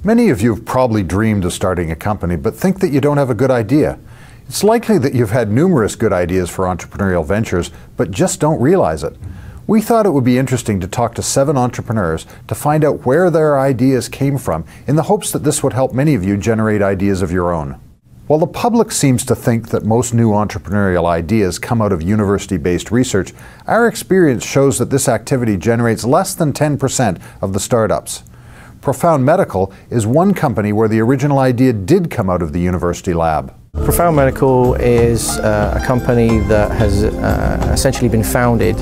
Many of you have probably dreamed of starting a company, but think that you don't have a good idea. It's likely that you've had numerous good ideas for entrepreneurial ventures, but just don't realize it. We thought it would be interesting to talk to 7 entrepreneurs to find out where their ideas came from, in the hopes that this would help many of you generate ideas of your own. While the public seems to think that most new entrepreneurial ideas come out of university-based research, our experience shows that this activity generates less than 10% of the startups. Profound Medical is one company where the original idea did come out of the university lab. Profound Medical is a company that has essentially been founded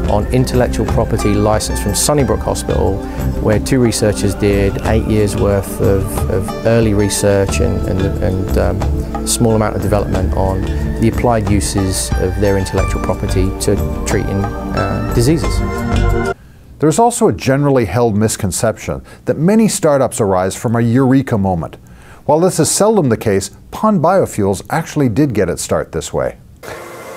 on intellectual property licensed from Sunnybrook Hospital, where 2 researchers did 8 years worth of early research and a small amount of development on the applied uses of their intellectual property to treating diseases. There's also a generally held misconception that many startups arise from a eureka moment. While this is seldom the case, Pond Biofuels actually did get its start this way.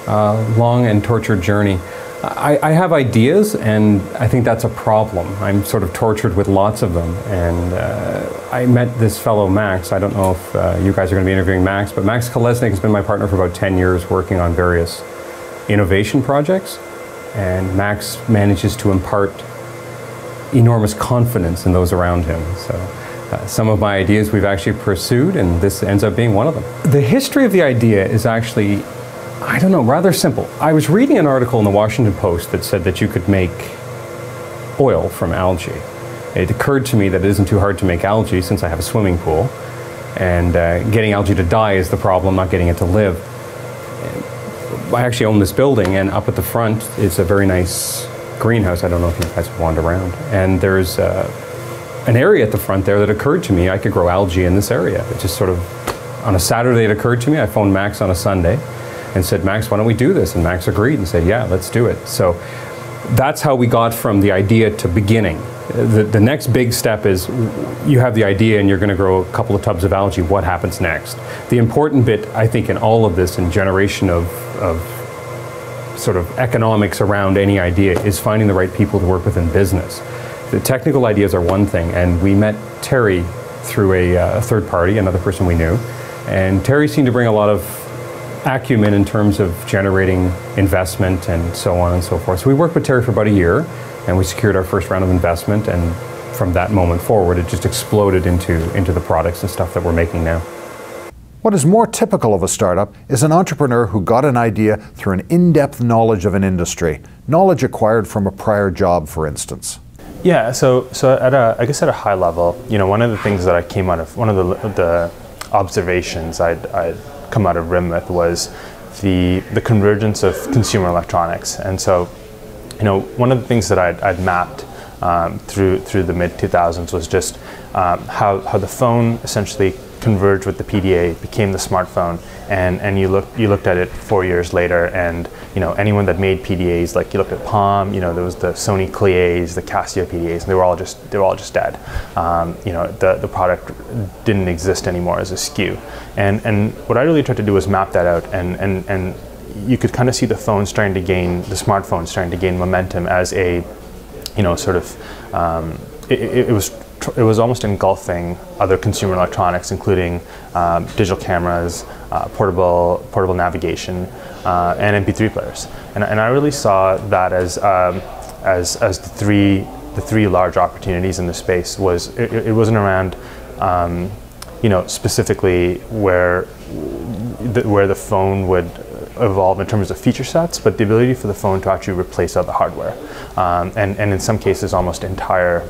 Long and tortured journey. I have ideas, and I think that's a problem. I'm sort of tortured with lots of them, and I met this fellow Max. I don't know if you guys are going to be interviewing Max, but Max Kolesnik has been my partner for about 10 years working on various innovation projects, and Max manages to impart enormous confidence in those around him. So some of my ideas we've actually pursued, and this ends up being one of them. The history of the idea is actually, I don't know, rather simple. I was reading an article in the Washington Post that said that you could make oil from algae. It occurred to me that it isn't too hard to make algae since I have a swimming pool, and getting algae to die is the problem, not getting it to live. I actually own this building, and up at the front is a very nice greenhouse. I don't know if you guys wander around. And there's an area at the front there that occurred to me I could grow algae in this area. It just sort of, on a Saturday it occurred to me. I phoned Max on a Sunday and said, Max, why don't we do this? And Max agreed and said, yeah, let's do it. So that's how we got from the idea to beginning. The next big step is you have the idea and you're going to grow a couple of tubs of algae. What happens next? The important bit, I think, in all of this, in generation of sort of economics around any idea, is finding the right people to work with in business. The technical ideas are one thing, and we met Terry through a third party, another person we knew, and Terry seemed to bring a lot of acumen in terms of generating investment and so on and so forth. So we worked with Terry for about a year, and we secured our first round of investment, and from that moment forward it just exploded into the products and stuff that we're making now. What is more typical of a startup is an entrepreneur who got an idea through an in-depth knowledge of an industry, knowledge acquired from a prior job, for instance. Yeah, so I guess at a high level, you know, one of the things that I came out of, one of the observations I'd come out of RIM with was the convergence of consumer electronics. And so, you know, one of the things that I'd mapped through the mid-2000s was just how the phone essentially converged with the PDA, became the smartphone, and you looked at it 4 years later, and you know, anyone that made PDAs, like you looked at Palm, you know, there was the Sony Cliés, the Casio PDAs, and they were all just dead. You know, the product didn't exist anymore as a SKU, and what I really tried to do was map that out, and you could kind of see the smartphone starting to gain momentum as a, you know, sort of it was almost engulfing other consumer electronics, including digital cameras, portable navigation, and MP3 players. And I really saw that as the three large opportunities in the space. It wasn't around, you know, specifically where the phone would evolve in terms of feature sets, but the ability for the phone to actually replace other hardware, and in some cases almost entire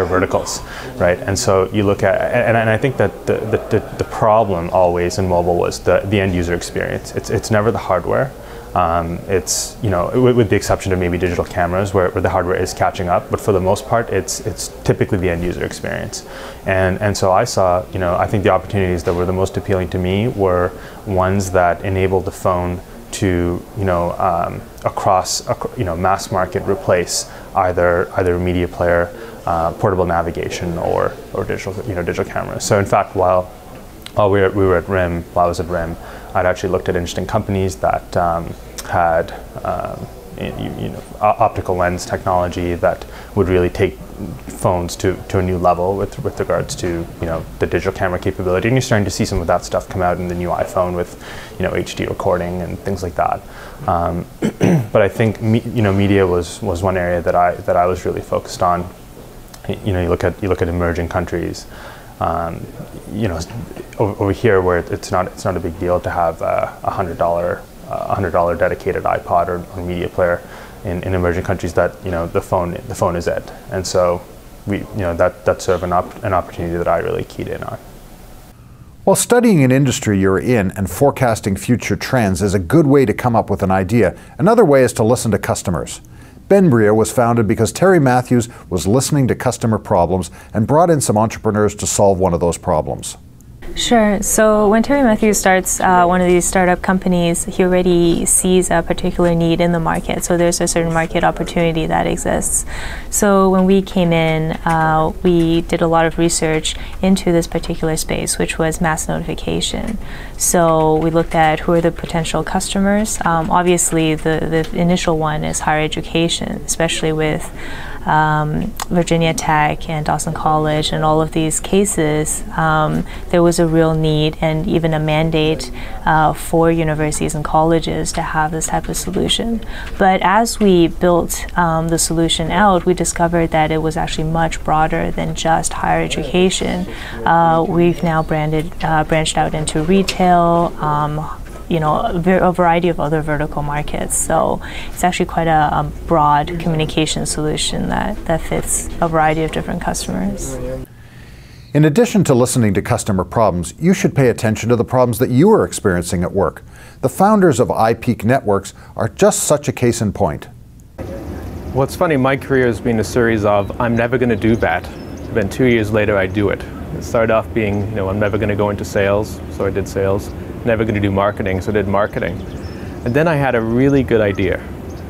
verticals, right? And so you look at, and I think that the problem always in mobile was the end user experience. It's never the hardware. It's, you know, with the exception of maybe digital cameras where the hardware is catching up, but for the most part it's typically the end user experience. And so I saw, you know, I think the opportunities that were the most appealing to me were ones that enabled the phone to, you know, you know, mass market replace either a media player, portable navigation, or digital cameras. So in fact, while we were at RIM, while I was at RIM, I'd actually looked at interesting companies that had optical lens technology that would really take phones to a new level with regards to the digital camera capability, and you're starting to see some of that stuff come out in the new iPhone with HD recording and things like that. But I think media was one area that I was really focused on. You look at emerging countries. Over here where it's not a big deal to have a $100 dedicated iPod or media player. In emerging countries, that the phone is it, and so that's sort of an opportunity that I really keyed in on. While studying an industry you're in and forecasting future trends is a good way to come up with an idea, another way is to listen to customers. Benbria was founded because Terry Matthews was listening to customer problems and brought in some entrepreneurs to solve one of those problems. Sure. So when Terry Matthews starts one of these startup companies, he already sees a particular need in the market. So there's a certain market opportunity that exists. So when we came in, we did a lot of research into this particular space, which was mass notification. So we looked at who are the potential customers. Obviously, the initial one is higher education, especially with Virginia Tech and Dawson College and all of these cases. There was a real need and even a mandate for universities and colleges to have this type of solution. But as we built the solution out, we discovered that it was actually much broader than just higher education. We've now branched out into retail, a variety of other vertical markets. So it's actually quite a broad communication solution that fits a variety of different customers. In addition to listening to customer problems, you should pay attention to the problems that you are experiencing at work. The founders of iPeak Networks are just such a case in point. Well, it's funny, my career has been a series of, I'm never going to do that. Then 2 years later, I do it. It started off being, I'm never going to go into sales, so I did sales. Never going to do marketing, so I did marketing. And then I had a really good idea.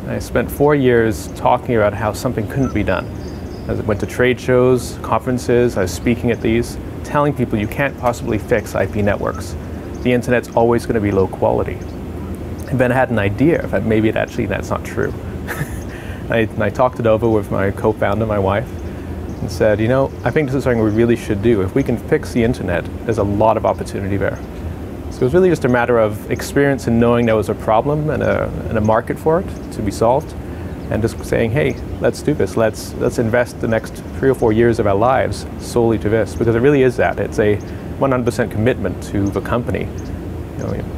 I spent 4 years talking about how something couldn't be done. I went to trade shows, conferences, I was speaking at these, telling people you can't possibly fix IP networks. The internet's always going to be low quality. And then I had an idea that maybe that's not true. I talked it over with my co-founder, my wife, and said, I think this is something we really should do. If we can fix the internet, there's a lot of opportunity there. So it was really just a matter of experience and knowing there was a problem and a market for it to be solved, and just saying, hey, let's do this. Let's invest the next 3 or 4 years of our lives solely to this, because it really is that. It's a 100% commitment to the company.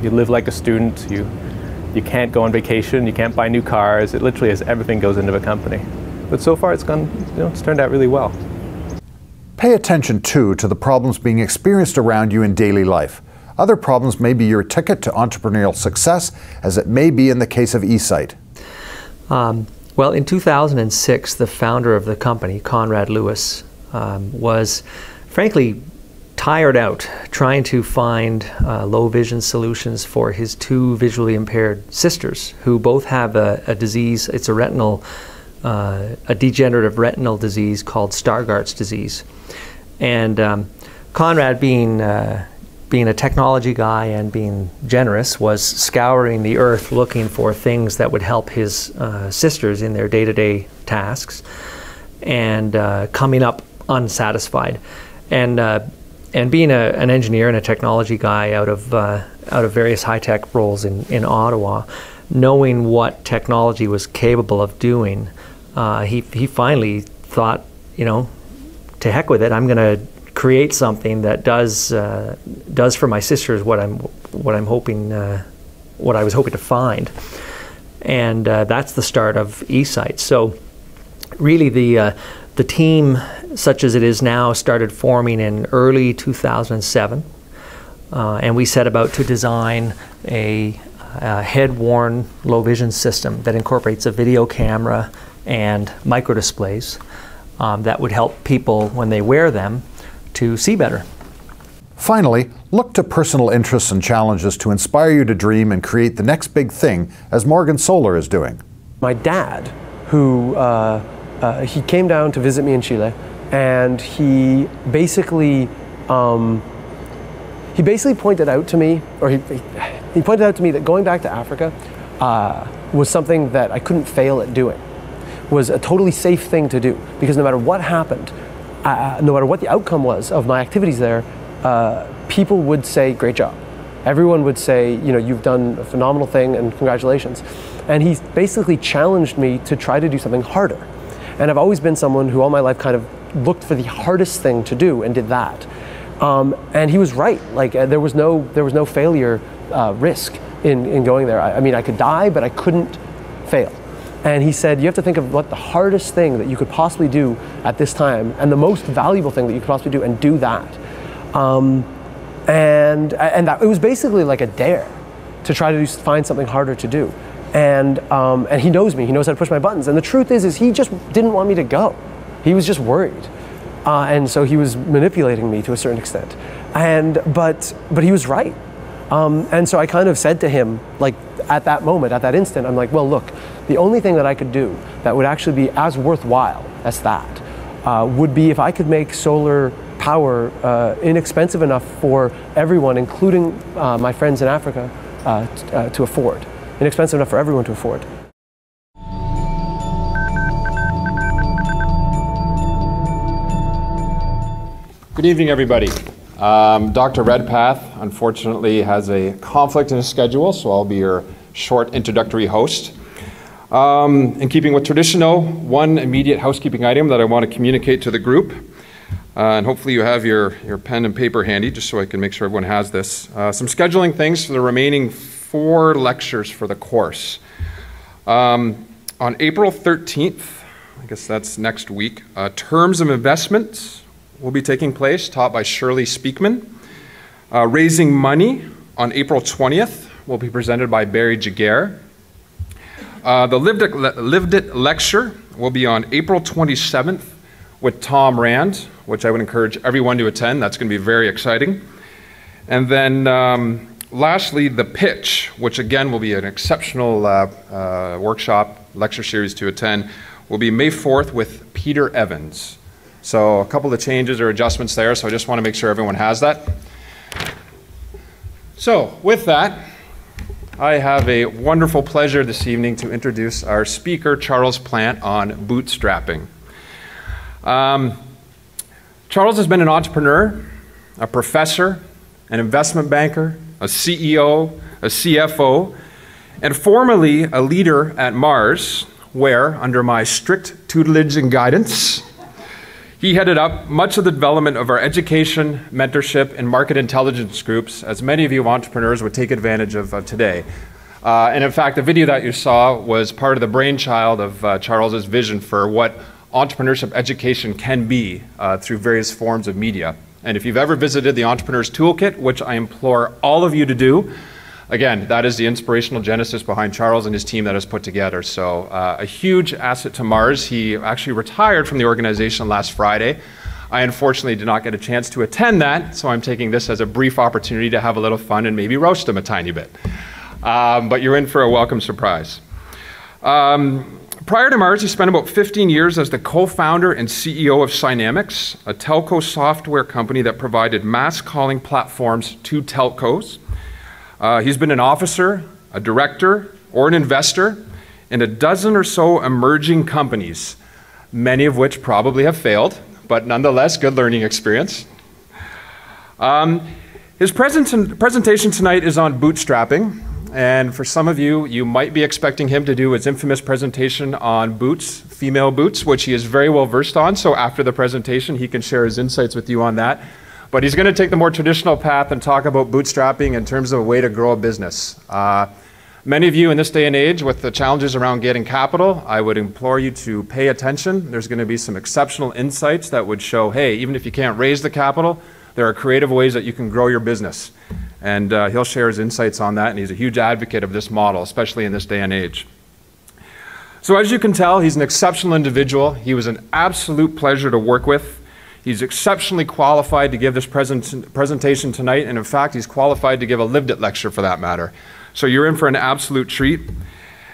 You live like a student. You can't go on vacation. You can't buy new cars. It literally is everything goes into the company. But so far, it's turned out really well. Pay attention too to the problems being experienced around you in daily life. Other problems may be your ticket to entrepreneurial success, as it may be in the case of ESite. Well, in 2006, the founder of the company, Conrad Lewis, was frankly tired out trying to find low vision solutions for his 2 visually impaired sisters, who both have a disease. It's a degenerative retinal disease called Stargardt's disease. And Conrad, being a technology guy and being generous, was scouring the earth looking for things that would help his sisters in their day-to-day tasks, and coming up unsatisfied. And being an engineer and a technology guy out of various high-tech roles in Ottawa, knowing what technology was capable of doing, he finally thought, to heck with it, I'm going to create something that does for my sisters what I was hoping to find, and that's the start of ESite. So really the team, such as it is now, started forming in early 2007, and we set about to design a head-worn low vision system that incorporates a video camera and microdisplays that would help people when they wear them to see better. Finally, look to personal interests and challenges to inspire you to dream and create the next big thing, as Morgan Solar is doing. My dad, who he came down to visit me in Chile, and he basically pointed out to me, or he pointed out to me that going back to Africa was something that I couldn't fail at doing, was a totally safe thing to do, because no matter what happened, no matter what the outcome was of my activities there, people would say, great job. Everyone would say, you know, you've done a phenomenal thing and congratulations. And he basically challenged me to try to do something harder. And I've always been someone who all my life kind of looked for the hardest thing to do and did that. And he was right. Like there was no failure risk in going there. I mean, I could die, but I couldn't fail. And he said, you have to think of what the hardest thing that you could possibly do at this time, and the most valuable thing that you could possibly do, and do that. And that, it was basically like a dare to try to find something harder to do. And he knows me, he knows how to push my buttons. And the truth is he just didn't want me to go. He was just worried. And so he was manipulating me to a certain extent. But he was right. And so I kind of said to him, like at that moment, at that instant, I'm like, well, look, the only thing that I could do that would actually be as worthwhile as that would be if I could make solar power inexpensive enough for everyone, including my friends in Africa, to afford. Inexpensive enough for everyone to afford. Good evening, everybody. Dr. Redpath, unfortunately, has a conflict in his schedule, so I'll be your short introductory host. In keeping with traditional, one immediate housekeeping item that I want to communicate to the group, and hopefully you have your pen and paper handy, just so I can make sure everyone has this. Some scheduling things for the remaining 4 lectures for the course. On April 13th, I guess that's next week, Terms of Investments will be taking place, taught by Shirley Speakman. Raising Money on April 20th will be presented by Barry Jaguar. The Lived It lecture will be on April 27th with Tom Rand, which I would encourage everyone to attend. That's going to be very exciting. And then lastly, The Pitch, which again will be an exceptional workshop, lecture series to attend, will be May 4th with Peter Evans. So a couple of changes or adjustments there, so I just want to make sure everyone has that. So with that, I have a wonderful pleasure this evening to introduce our speaker, Charles Plant, on bootstrapping. Charles has been an entrepreneur, a professor, an investment banker, a CEO, a CFO, and formerly a leader at Mars, where, under my strict tutelage and guidance, he headed up much of the development of our education, mentorship, and market intelligence groups, as many of you entrepreneurs would take advantage of today. And in fact, the video that you saw was part of the brainchild of Charles's vision for what entrepreneurship education can be through various forms of media. And if you've ever visited the Entrepreneur's Toolkit, which I implore all of you to do, again, that is the inspirational genesis behind Charles and his team that has put together. So a huge asset to Mars. He actually retired from the organization last Friday. I unfortunately did not get a chance to attend that, so I'm taking this as a brief opportunity to have a little fun and maybe roast him a tiny bit. But you're in for a welcome surprise. Prior to Mars, he spent about 15 years as the co-founder and CEO of Synamics, a telco software company that provided mass calling platforms to telcos. He's been an officer, a director, or an investor in a dozen or so emerging companies, many of which probably have failed, but nonetheless, good learning experience. His presentation tonight is on bootstrapping, and for some of you, you might be expecting him to do his infamous presentation on boots, female boots, which he is very well versed on, so after the presentation, he can share his insights with you on that. But he's going to take the more traditional path and talk about bootstrapping in terms of a way to grow a business. Many of you in this day and age, with the challenges around getting capital, I would implore you to pay attention. There's going to be some exceptional insights that would show, hey, even if you can't raise the capital, there are creative ways that you can grow your business. And he'll share his insights on that, and he's a huge advocate of this model, especially in this day and age. So as you can tell, he's an exceptional individual. He was an absolute pleasure to work with. He's exceptionally qualified to give this presentation tonight, and in fact, he's qualified to give a Lived It lecture for that matter. So you're in for an absolute treat.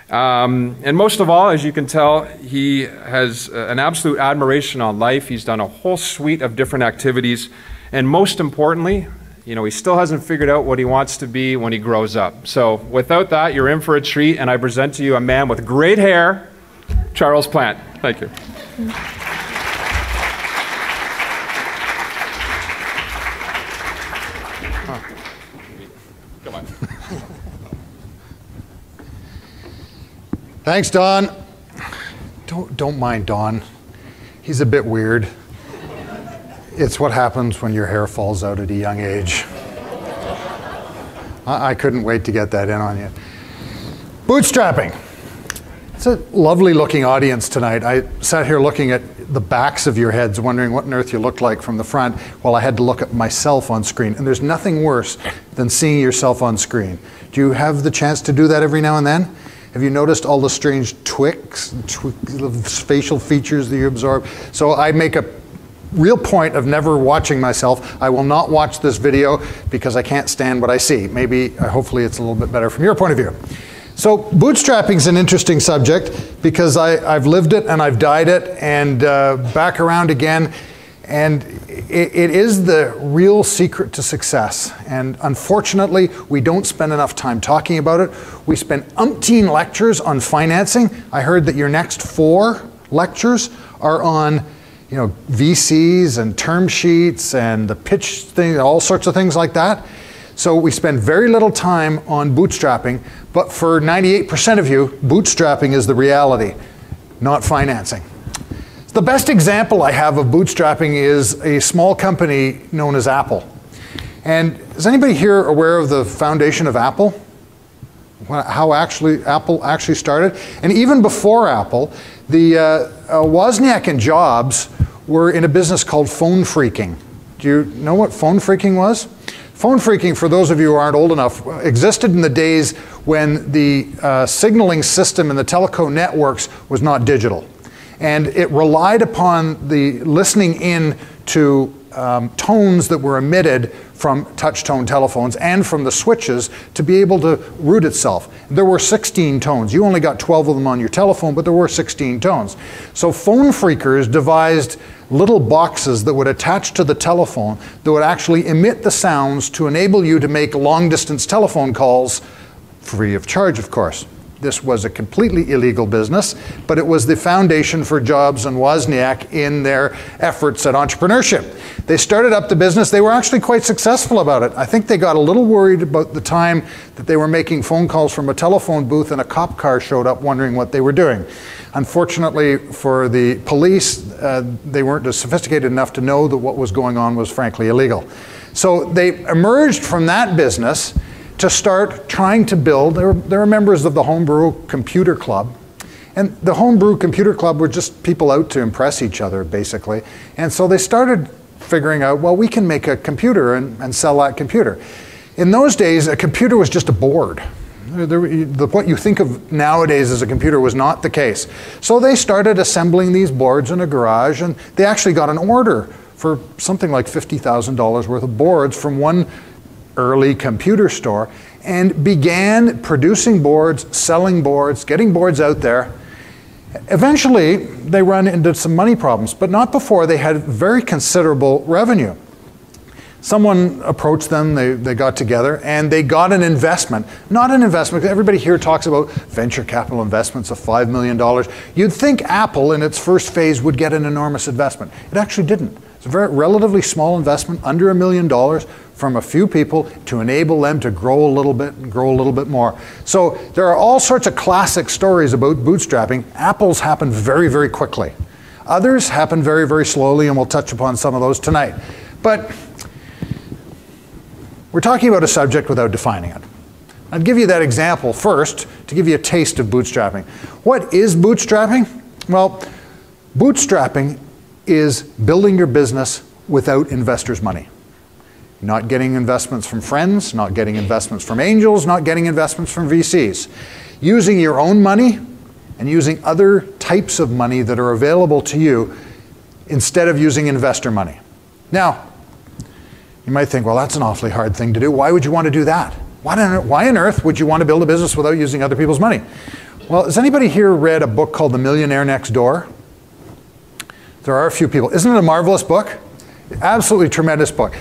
And most of all, as you can tell, he has an absolute admiration on life. He's done a whole suite of different activities, and most importantly, You know, he still hasn't figured out what he wants to be when he grows up. So without that, you're in for a treat, and I present to you a man with great hair, Charles Plant. Thank you. Come on. Thanks, Don. Don't mind Don. He's a bit weird. It's what happens when your hair falls out at a young age. I couldn't wait to get that in on you. Bootstrapping. It's a lovely looking audience tonight. I sat here looking at the backs of your heads, wondering what on earth you looked like from the front, while I had to look at myself on screen. And there's nothing worse than seeing yourself on screen. Do you have the chance to do that every now and then? Have you noticed all the strange tweaks, facial features that you absorb? So I make a real point of never watching myself. I will not watch this video because I can't stand what I see. Maybe, hopefully it's a little bit better from your point of view. So bootstrapping is an interesting subject because I've lived it and I've died it, and back around again. And it is the real secret to success. And unfortunately, we don't spend enough time talking about it. We spend umpteen lectures on financing. I heard that your next 4 lectures are on, you know, VCs and term sheets and the pitch thing, all sorts of things like that. So we spend very little time on bootstrapping, but for 98% of you, bootstrapping is the reality, not financing. The best example I have of bootstrapping is a small company known as Apple. And is anybody here aware of the foundation of Apple? How Apple actually started? And even before Apple, the Wozniak and Jobs were in a business called phone phreaking. Do you know what phone phreaking was? Phone phreaking, for those of you who aren't old enough, existed in the days when the signaling system in the telco networks was not digital. And it relied upon the listening in to tones that were emitted from touch-tone telephones and from the switches to be able to route itself. There were 16 tones. You only got 12 of them on your telephone, but there were 16 tones. So phone phreakers devised little boxes that would attach to the telephone that would actually emit the sounds to enable you to make long-distance telephone calls free of charge, of course. This was a completely illegal business, but it was the foundation for Jobs and Wozniak in their efforts at entrepreneurship. They started up the business. They were actually quite successful about it. I think they got a little worried about the time that they were making phone calls from a telephone booth and a cop car showed up wondering what they were doing. Unfortunately for the police, they weren't sophisticated enough to know that what was going on was frankly illegal. So they emerged from that business to start trying to build. They were members of the Homebrew Computer Club. And the Homebrew Computer Club were just people out to impress each other, basically. And so they started figuring out, well, we can make a computer and sell that computer. In those days, a computer was just a board. What you think of nowadays as a computer was not the case. So they started assembling these boards in a garage, and they actually got an order for something like $50,000 worth of boards from one early computer store, and began producing boards, selling boards, getting boards out there. Eventually, they run into some money problems, but not before they had very considerable revenue. Someone approached them, they got together, and they got an investment. Not an investment, everybody here talks about venture capital investments of $5 million. You'd think Apple, in its first phase, would get an enormous investment. It actually didn't. It's a very relatively small investment, under $1 million, from a few people to enable them to grow a little bit and grow a little bit more. So there are all sorts of classic stories about bootstrapping. Apple's happened very, very quickly. Others happen very, very slowly, and we'll touch upon some of those tonight. But we're talking about a subject without defining it. I'll give you that example first to give you a taste of bootstrapping. What is bootstrapping? Well, bootstrapping is building your business without investors' money. Not getting investments from friends, not getting investments from angels, not getting investments from VCs. Using your own money and using other types of money that are available to you instead of using investor money. Now, you might think, well, that's an awfully hard thing to do. Why would you want to do that? Why on earth would you want to build a business without using other people's money? Well, has anybody here read a book called The Millionaire Next Door? There are a few people. Isn't it a marvelous book? Absolutely tremendous book.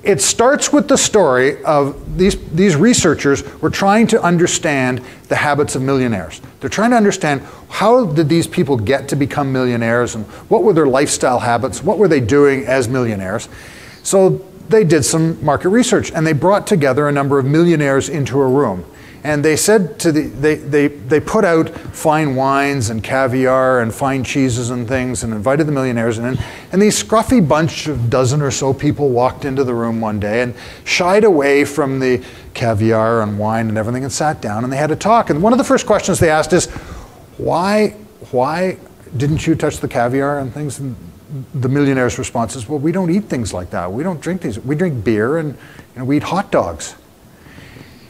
It starts with the story of these researchers were trying to understand the habits of millionaires. They're trying to understand how did these people get to become millionaires and what were their lifestyle habits, what were they doing as millionaires. So they did some market research and they brought together a number of millionaires into a room. And they said to they put out fine wines and caviar and fine cheeses and things and invited the millionaires in. And these scruffy bunch of dozen or so people walked into the room one day and shied away from the caviar and wine and everything and sat down and they had a talk. And one of the first questions they asked is, why didn't you touch the caviar and things? And the millionaire's response is, well, we don't eat things like that. We don't drink these. We drink beer and we eat hot dogs.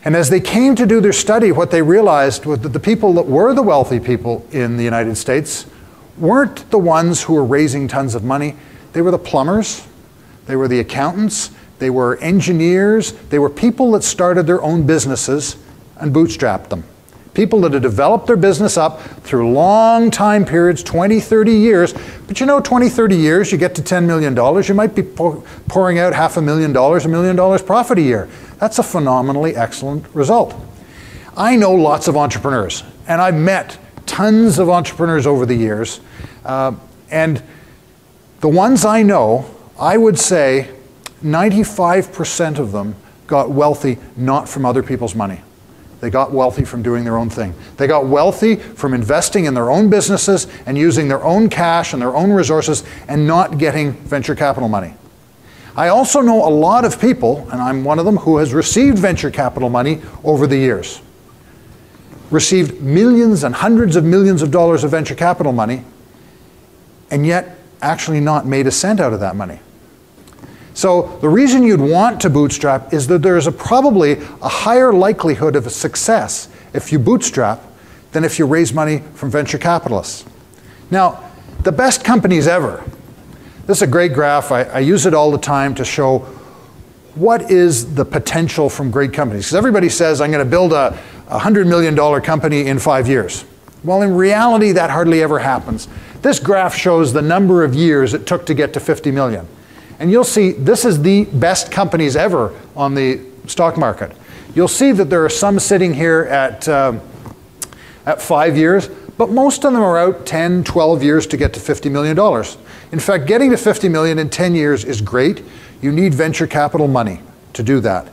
And as they came to do their study, what they realized was that the people that were the wealthy people in the United States weren't the ones who were raising tons of money. They were the plumbers, they were the accountants, they were engineers, they were people that started their own businesses and bootstrapped them. People that had developed their business up through long time periods, 20, 30 years. But you know, 20, 30 years, you get to $10 million, you might be pouring out $500,000, $1 million profit a year. That's a phenomenally excellent result. I know lots of entrepreneurs, and I've met tons of entrepreneurs over the years. And the ones I know, I would say 95% of them got wealthy not from other people's money. They got wealthy from doing their own thing. They got wealthy from investing in their own businesses and using their own cash and their own resources and not getting venture capital money. I also know a lot of people, and I'm one of them, who has received venture capital money over the years. Received millions and hundreds of millions of dollars of venture capital money, and yet actually not made a cent out of that money. So the reason you'd want to bootstrap is that there's probably a higher likelihood of success if you bootstrap than if you raise money from venture capitalists. Now, the best companies ever, this is a great graph, I use it all the time to show what is the potential from great companies. Because everybody says, I'm going to build a $100 million company in 5 years. Well, in reality, that hardly ever happens. This graph shows the number of years it took to get to 50 million. And you'll see this is the best companies ever on the stock market. You'll see that there are some sitting here at 5 years, but most of them are out 10, 12 years to get to $50 million. In fact, getting to 50 million in 10 years is great. You need venture capital money to do that.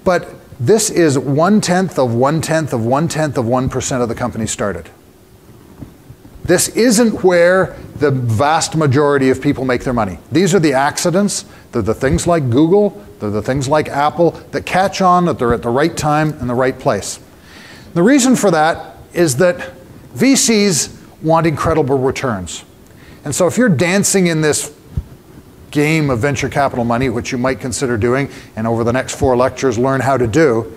But this is 1/10 of 1/10 of 1/10 of 1% of the companies started. This isn't where the vast majority of people make their money. These are the accidents. They're the things like Google. They're the things like Apple that catch on, that they're at the right time and the right place. The reason for that is that VCs want incredible returns. And so if you're dancing in this game of venture capital money, which you might consider doing, and over the next 4 lectures learn how to do,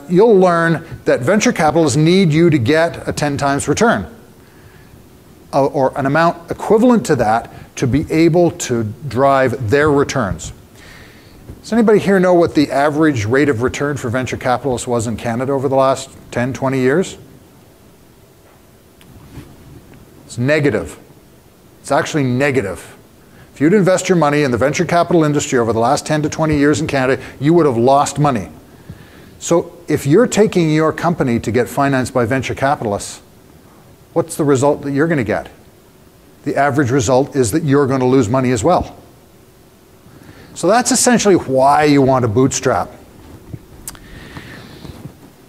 you'll learn that venture capitalists need you to get a 10 times return, or an amount equivalent to that to be able to drive their returns. Does anybody here know what the average rate of return for venture capitalists was in Canada over the last 10, 20 years? It's negative. It's actually negative. If you'd invest your money in the venture capital industry over the last 10 to 20 years in Canada, you would have lost money. So if you're taking your company to get financed by venture capitalists, what's the result that you're going to get? The average result is that you're going to lose money as well. So that's essentially why you want to bootstrap.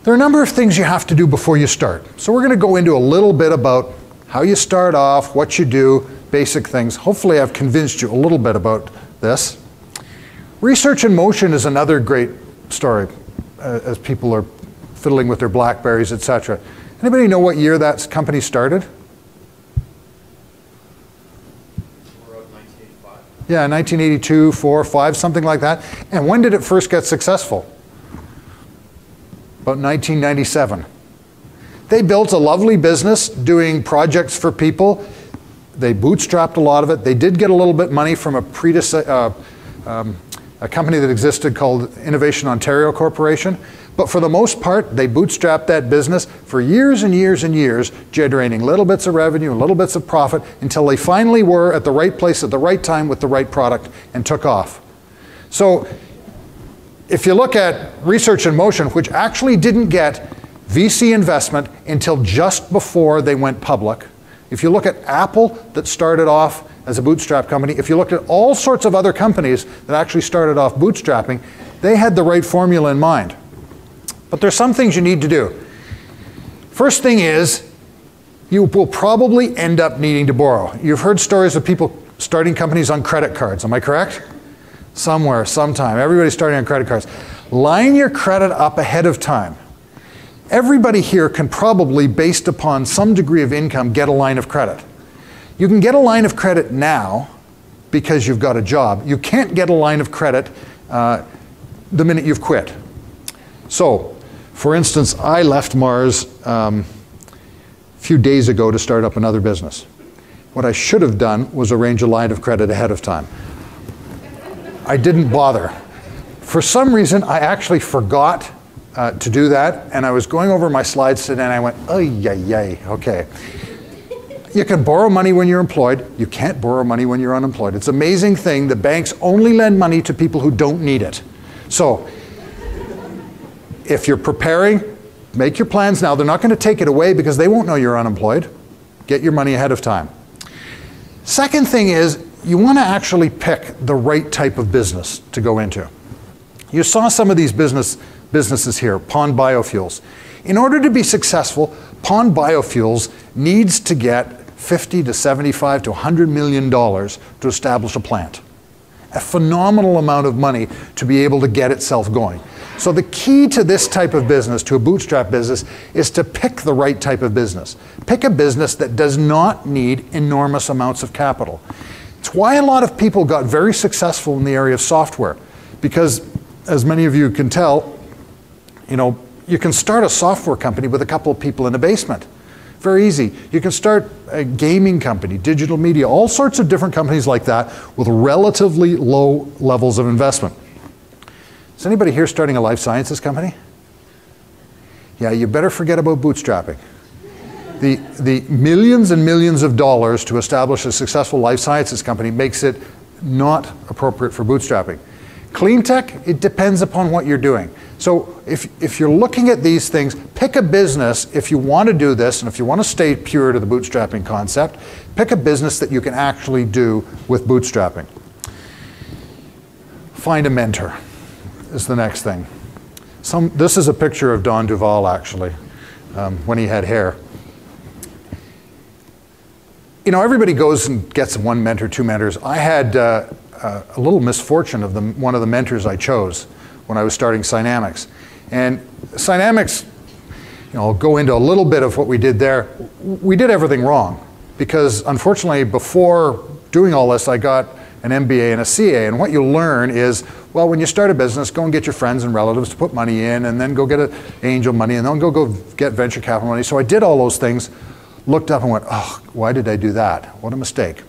There are a number of things you have to do before you start. So we're going to go into a little bit about how you start off, what you do, basic things. Hopefully I've convinced you a little bit about this. Research in motion is another great story as people are fiddling with their BlackBerries, etc. Anybody know what year that company started? Yeah, 1982, 4, 5, something like that. And when did it first get successful? About 1997. They built a lovely business doing projects for people. They bootstrapped a lot of it. They did get a little bit money from a company that existed called Innovation Ontario Corporation. But for the most part, they bootstrapped that business for years and years and years, generating little bits of revenue and little bits of profit until they finally were at the right place at the right time with the right product and took off. So if you look at Research in Motion, which actually didn't get VC investment until just before they went public, if you look at Apple that started off as a bootstrap company, if you look at all sorts of other companies that actually started off bootstrapping, they had the right formula in mind. But there's some things you need to do. First thing is, you will probably end up needing to borrow. You've heard stories of people starting companies on credit cards, am I correct? Somewhere, sometime, everybody's starting on credit cards. Line your credit up ahead of time. Everybody here can probably, based upon some degree of income, get a line of credit. You can get a line of credit now because you've got a job. You can't get a line of credit the minute you've quit. So, for instance, I left Mars a few days ago to start up another business. What I should have done was arrange a line of credit ahead of time. I didn't bother. For some reason, I actually forgot to do that, and I was going over my slides today, and I went, oh, yay, okay. You can borrow money when you're employed. You can't borrow money when you're unemployed. It's an amazing thing. The banks only lend money to people who don't need it. So, if you're preparing, make your plans now. They're not going to take it away because they won't know you're unemployed. Get your money ahead of time. Second thing is, you want to actually pick the right type of business to go into. You saw some of these businesses here, Pond Biofuels. In order to be successful, Pond Biofuels needs to get $50 to $75 to $100 million to establish a plant. A phenomenal amount of money to be able to get itself going. So the key to this type of business, to a bootstrap business, is to pick the right type of business. Pick a business that does not need enormous amounts of capital. It's why a lot of people got very successful in the area of software. Because, as many of you can tell, you can start a software company with a couple of people in a basement. Very easy. You can start a gaming company, digital media, all sorts of different companies like that with relatively low levels of investment. Is anybody here starting a life sciences company? Yeah, you better forget about bootstrapping. The millions and millions of dollars to establish a successful life sciences company makes it not appropriate for bootstrapping. Clean tech, it depends upon what you're doing. So if you're looking at these things, pick a business if you want to do this, and if you want to stay pure to the bootstrapping concept, pick a business that you can actually do with bootstrapping. Find a mentor is the next thing. This is a picture of Don Duvall, actually, when he had hair. Everybody goes and gets one mentor, two mentors. I had a little misfortune of one of the mentors I chose when I was starting Synamics. And Synamics, I'll go into a little bit of what we did there. We did everything wrong because, unfortunately, before doing all this, I got an MBA and a CA. And what you learn is, well, when you start a business, go and get your friends and relatives to put money in, and then go get angel money, and then go get venture capital money. So I did all those things, looked up and went, oh, why did I do that? What a mistake.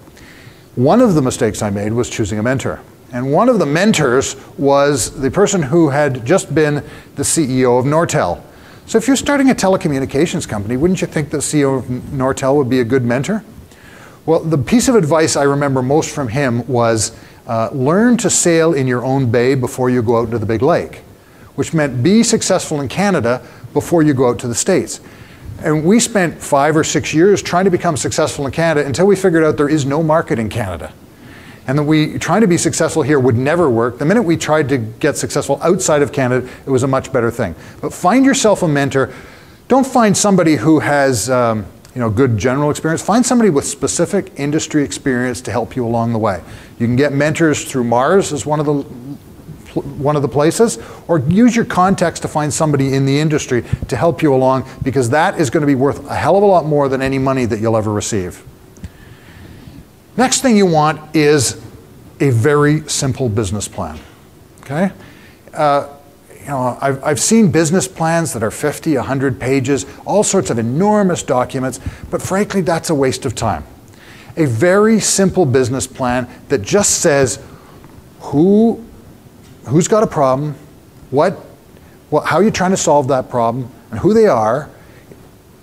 One of the mistakes I made was choosing a mentor. And one of the mentors was the person who had just been the CEO of Nortel. So if you're starting a telecommunications company, wouldn't you think the CEO of Nortel would be a good mentor? Well, the piece of advice I remember most from him was learn to sail in your own bay before you go out into the big lake, which meant be successful in Canada before you go out to the States. And we spent 5 or 6 years trying to become successful in Canada until we figured out there is no market in Canada. And that trying to be successful here would never work. The minute we tried to get successful outside of Canada, it was a much better thing. But find yourself a mentor. Don't find somebody who has good general experience. Find somebody with specific industry experience to help you along the way. You can get mentors through Mars as one of the places, or use your contacts to find somebody in the industry to help you along, because that is going to be worth a hell of a lot more than any money that you'll ever receive. Next thing you want is a very simple business plan. Okay? I've seen business plans that are 50, 100 pages, all sorts of enormous documents, but frankly, that's a waste of time. A very simple business plan that just says who's got a problem, how you're trying to solve that problem, and who they are,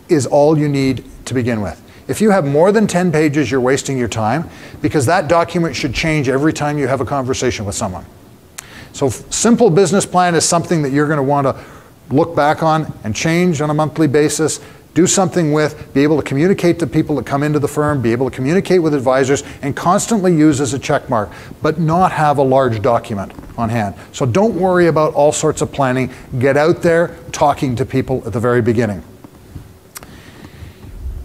is all you need to begin with. If you have more than 10 pages, you're wasting your time, because that document should change every time you have a conversation with someone. So simple business plan is something that you're going to want to look back on and change on a monthly basis, do something with, be able to communicate to people that come into the firm, be able to communicate with advisors, and constantly use as a check mark, but not have a large document on hand. So don't worry about all sorts of planning. Get out there talking to people at the very beginning.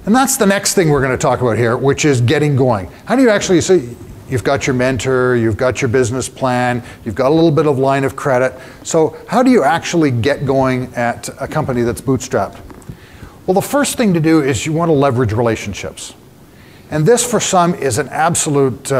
And that's the next thing we're going to talk about here, which is getting going. How do you actually say, you've got your mentor, you've got your business plan, you've got a little bit of line of credit. So how do you actually get going at a company that's bootstrapped? Well, the first thing to do is you want to leverage relationships. And this, for some, is an absolute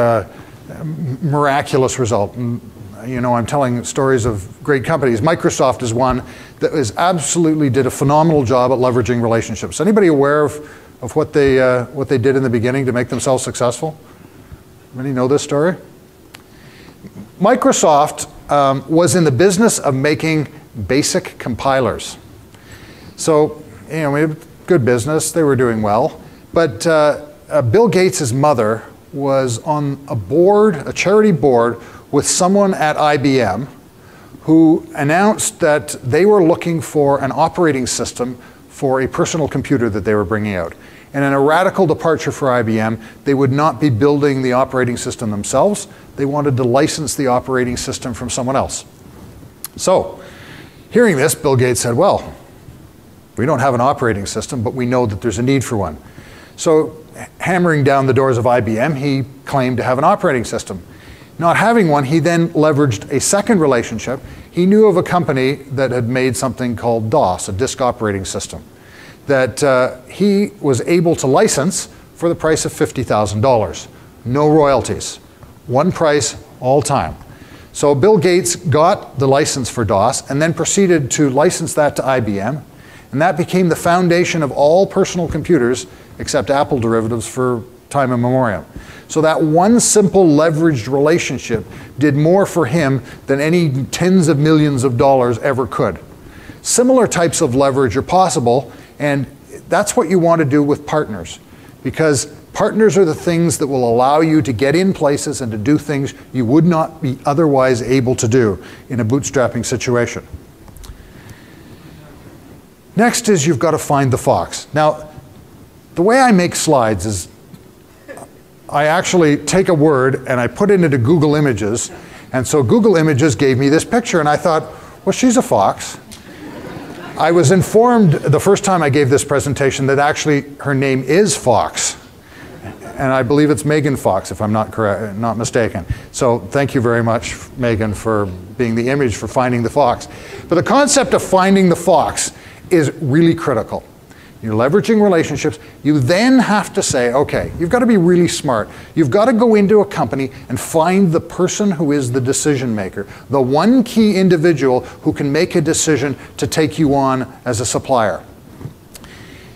miraculous result. And, you know, I'm telling stories of great companies. Microsoft is one that absolutely did a phenomenal job at leveraging relationships. Anybody aware of what they did in the beginning to make themselves successful? Anybody know this story? Microsoft was in the business of making basic compilers. So, you know, we had good business, they were doing well, but Bill Gates' mother was on a board, a charity board, with someone at IBM who announced that they were looking for an operating system for a personal computer that they were bringing out. And in a radical departure for IBM, they would not be building the operating system themselves. They wanted to license the operating system from someone else. So, hearing this, Bill Gates said, well, we don't have an operating system, but we know that there's a need for one. So, hammering down the doors of IBM, he claimed to have an operating system. Not having one, he then leveraged a second relationship. He knew of a company that had made something called DOS, a disk operating system, that he was able to license for the price of $50,000. No royalties. One price, all time. So Bill Gates got the license for DOS and then proceeded to license that to IBM. And that became the foundation of all personal computers except Apple derivatives for time immemorial. So that one simple leveraged relationship did more for him than any tens of millions of dollars ever could. Similar types of leverage are possible, and that's what you want to do with partners, because partners are the things that will allow you to get in places and to do things you would not be otherwise able to do in a bootstrapping situation. Next is you've got to find the fox. Now, the way I make slides is I actually take a word and I put it into Google Images, and so Google Images gave me this picture, and I thought, well, she's a fox. I was informed the first time I gave this presentation that actually her name is Fox, and I believe it's Megan Fox, if I'm not mistaken. So thank you very much, Megan, for being the image for finding the fox. But the concept of finding the fox is really critical. You're leveraging relationships. You then have to say, okay, you've got to be really smart. You've got to go into a company and find the person who is the decision maker, the one key individual who can make a decision to take you on as a supplier.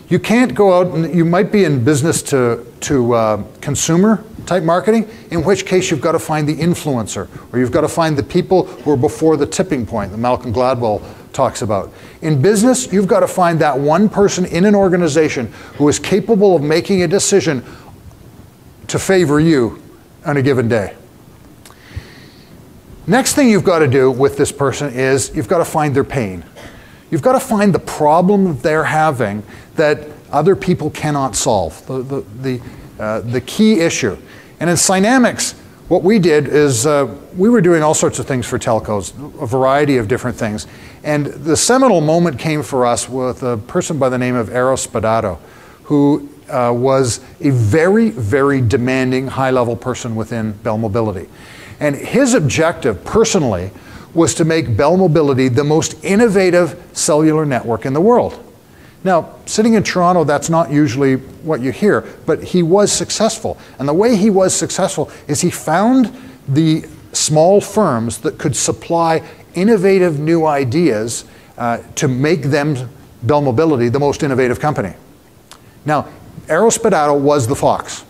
You can't go out, and you might be in business to consumer type marketing, in which case you've got to find the influencer, or you've got to find the people who are before the tipping point that Malcolm Gladwell talks about. In business, you've got to find that one person in an organization who is capable of making a decision to favor you on a given day. Next thing you've got to do with this person is you've got to find their pain. You've got to find the problem they're having that other people cannot solve, the key issue. And in Synamics, what we did is we were doing all sorts of things for telcos, a variety of different things. And the seminal moment came for us with a person by the name of Eros Spadato, who was a very, very demanding high-level person within Bell Mobility. And his objective, personally, was to make Bell Mobility the most innovative cellular network in the world. Now, sitting in Toronto, that's not usually what you hear, but he was successful. And the way he was successful is he found the small firms that could supply innovative new ideas to make them, Bell Mobility, the most innovative company. Now, Eros Spadato was the fox.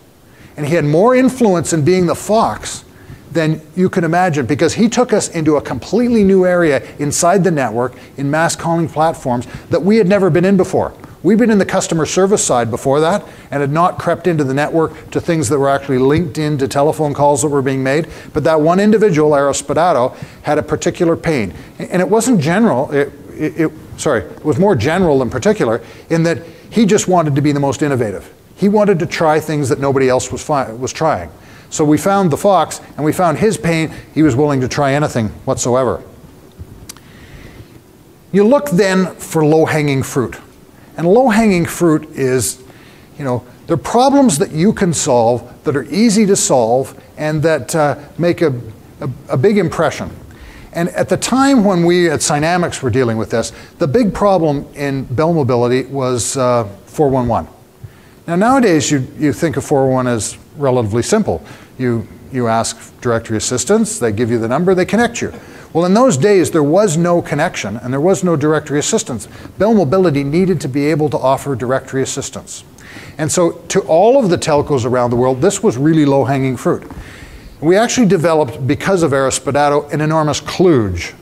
And he had more influence in being the fox than you can imagine, because he took us into a completely new area inside the network in mass calling platforms that we had never been in before. We'd been in the customer service side before that and had not crept into the network to things that were actually linked into telephone calls that were being made. But that one individual, Aristotle, had a particular pain. And it wasn't general, it was more general than particular in that he just wanted to be the most innovative. He wanted to try things that nobody else was trying. So we found the fox and we found his pain. He was willing to try anything whatsoever. You look then for low-hanging fruit. And low-hanging fruit is, they're problems that you can solve, that are easy to solve, and that make a big impression. And at the time when we at Synamics were dealing with this, the big problem in Bell Mobility was 411. Now nowadays you think of 411 as relatively simple. You ask directory assistance, they give you the number, they connect you. Well, in those days there was no connection and there was no directory assistance. Bell Mobility needed to be able to offer directory assistance. And so to all of the telcos around the world, this was really low-hanging fruit. We actually developed, because of Aristotle, an enormous kludge.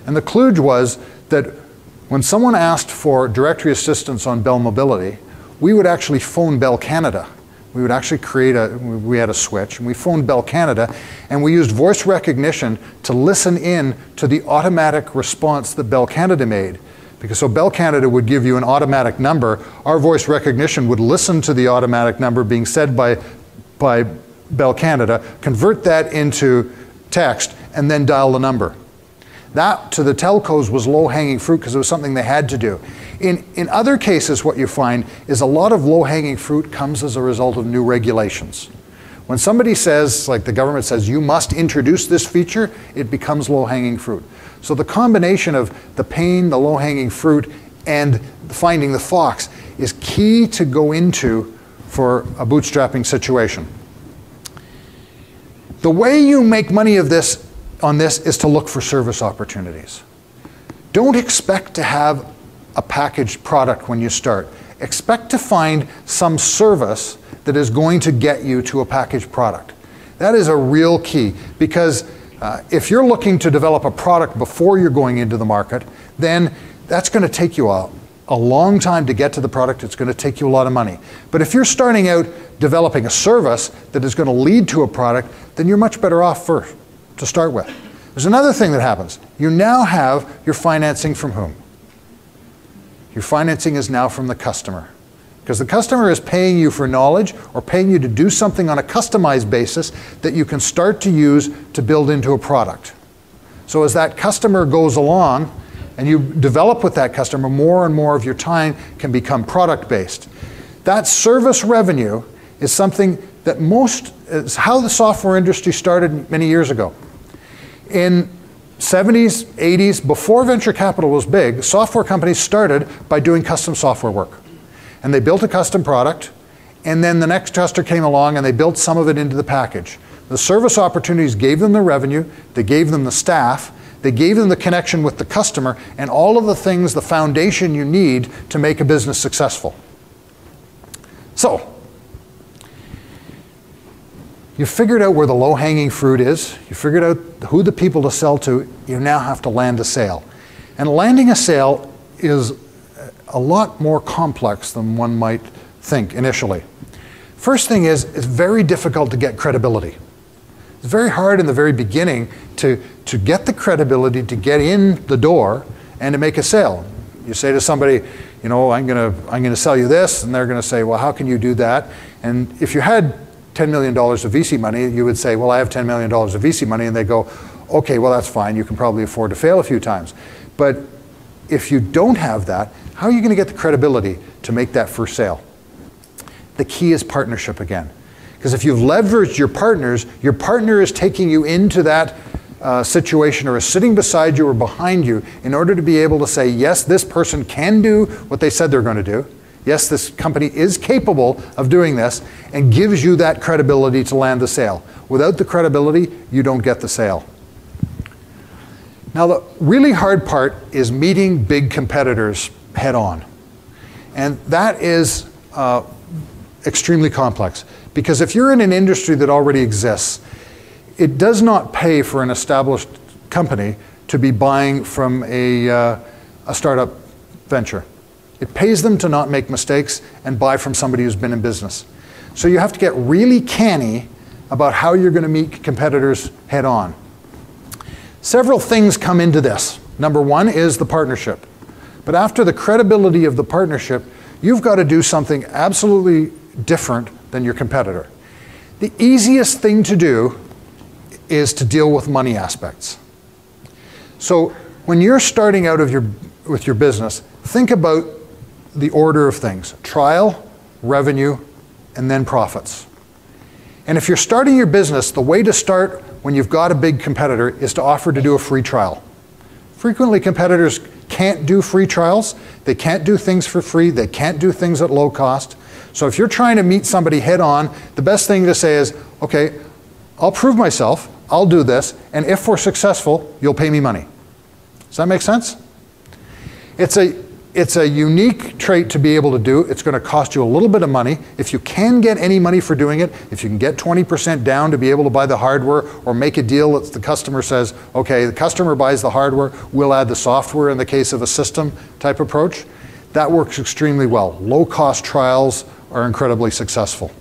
And the kludge was that when someone asked for directory assistance on Bell Mobility, we would actually phone Bell Canada. We would actually we had a switch, and we phoned Bell Canada, and we used voice recognition to listen in to the automatic response that Bell Canada made. Because so Bell Canada would give you an automatic number, our voice recognition would listen to the automatic number being said by Bell Canada, convert that into text, and then dial the number. That, to the telcos, was low-hanging fruit because it was something they had to do. In other cases, what you find is a lot of low-hanging fruit comes as a result of new regulations. When somebody says, like the government says, you must introduce this feature, it becomes low-hanging fruit. So the combination of the pain, the low-hanging fruit, and finding the fox is key to go into for a bootstrapping situation. The way you make money on this is to look for service opportunities. Don't expect to have a packaged product when you start. Expect to find some service that is going to get you to a packaged product. That is a real key, because if you're looking to develop a product before you're going into the market, then that's going to take you a long time to get to the product. It's going to take you a lot of money. But if you're starting out developing a service that is going to lead to a product, then you're much better off first to start with. There's another thing that happens. You now have your financing from whom? Your financing is now from the customer. Because the customer is paying you for knowledge or paying you to do something on a customized basis that you can start to use to build into a product. So as that customer goes along and you develop with that customer, more and more of your time can become product-based. That service revenue is something that is how the software industry started many years ago. In 70s, 80s, before venture capital was big, software companies started by doing custom software work. And they built a custom product, and then the next customer came along and they built some of it into the package. The service opportunities gave them the revenue, they gave them the staff, they gave them the connection with the customer, and all of the things, the foundation you need to make a business successful. So, you figured out where the low-hanging fruit is, you figured out who the people to sell to, you now have to land a sale. And landing a sale is a lot more complex than one might think initially. First thing is, it's very difficult to get credibility. It's very hard in the very beginning to get the credibility to get in the door and to make a sale. You say to somebody, you know, I'm gonna sell you this, and they're gonna say, well, how can you do that? And if you had $10 million of VC money, you would say, well, I have $10 million of VC money, and they go, okay, well, that's fine, you can probably afford to fail a few times. But if you don't have that, how are you gonna get the credibility to make that first sale? The key is partnership again. Because if you've leveraged your partners, your partner is taking you into that situation or is sitting beside you or behind you in order to be able to say, yes, this person can do what they said they're going to do. Yes, this company is capable of doing this, and gives you that credibility to land the sale. Without the credibility, you don't get the sale. Now, the really hard part is meeting big competitors head on. And that is extremely complex. Because if you're in an industry that already exists, it does not pay for an established company to be buying from a startup venture. It pays them to not make mistakes and buy from somebody who's been in business. So you have to get really canny about how you're going to meet competitors head on. Several things come into this. Number one is the partnership. But after the credibility of the partnership, you've got to do something absolutely different than your competitor. The easiest thing to do is to deal with money aspects. So when you're starting out with your business, think about the order of things: trial, revenue, and then profits. And if you're starting your business, the way to start when you've got a big competitor is to offer to do a free trial. Frequently, competitors can't do free trials. They can't do things for free. They can't do things at low cost. So if you're trying to meet somebody head on, the best thing to say is, okay, I'll prove myself, I'll do this, and if we're successful, you'll pay me money. Does that make sense? It's a unique trait to be able to do. It's going to cost you a little bit of money. If you can get any money for doing it, if you can get 20% down to be able to buy the hardware, or make a deal that the customer says, okay, the customer buys the hardware, we'll add the software in the case of a system type approach, that works extremely well. Low cost trials are incredibly successful.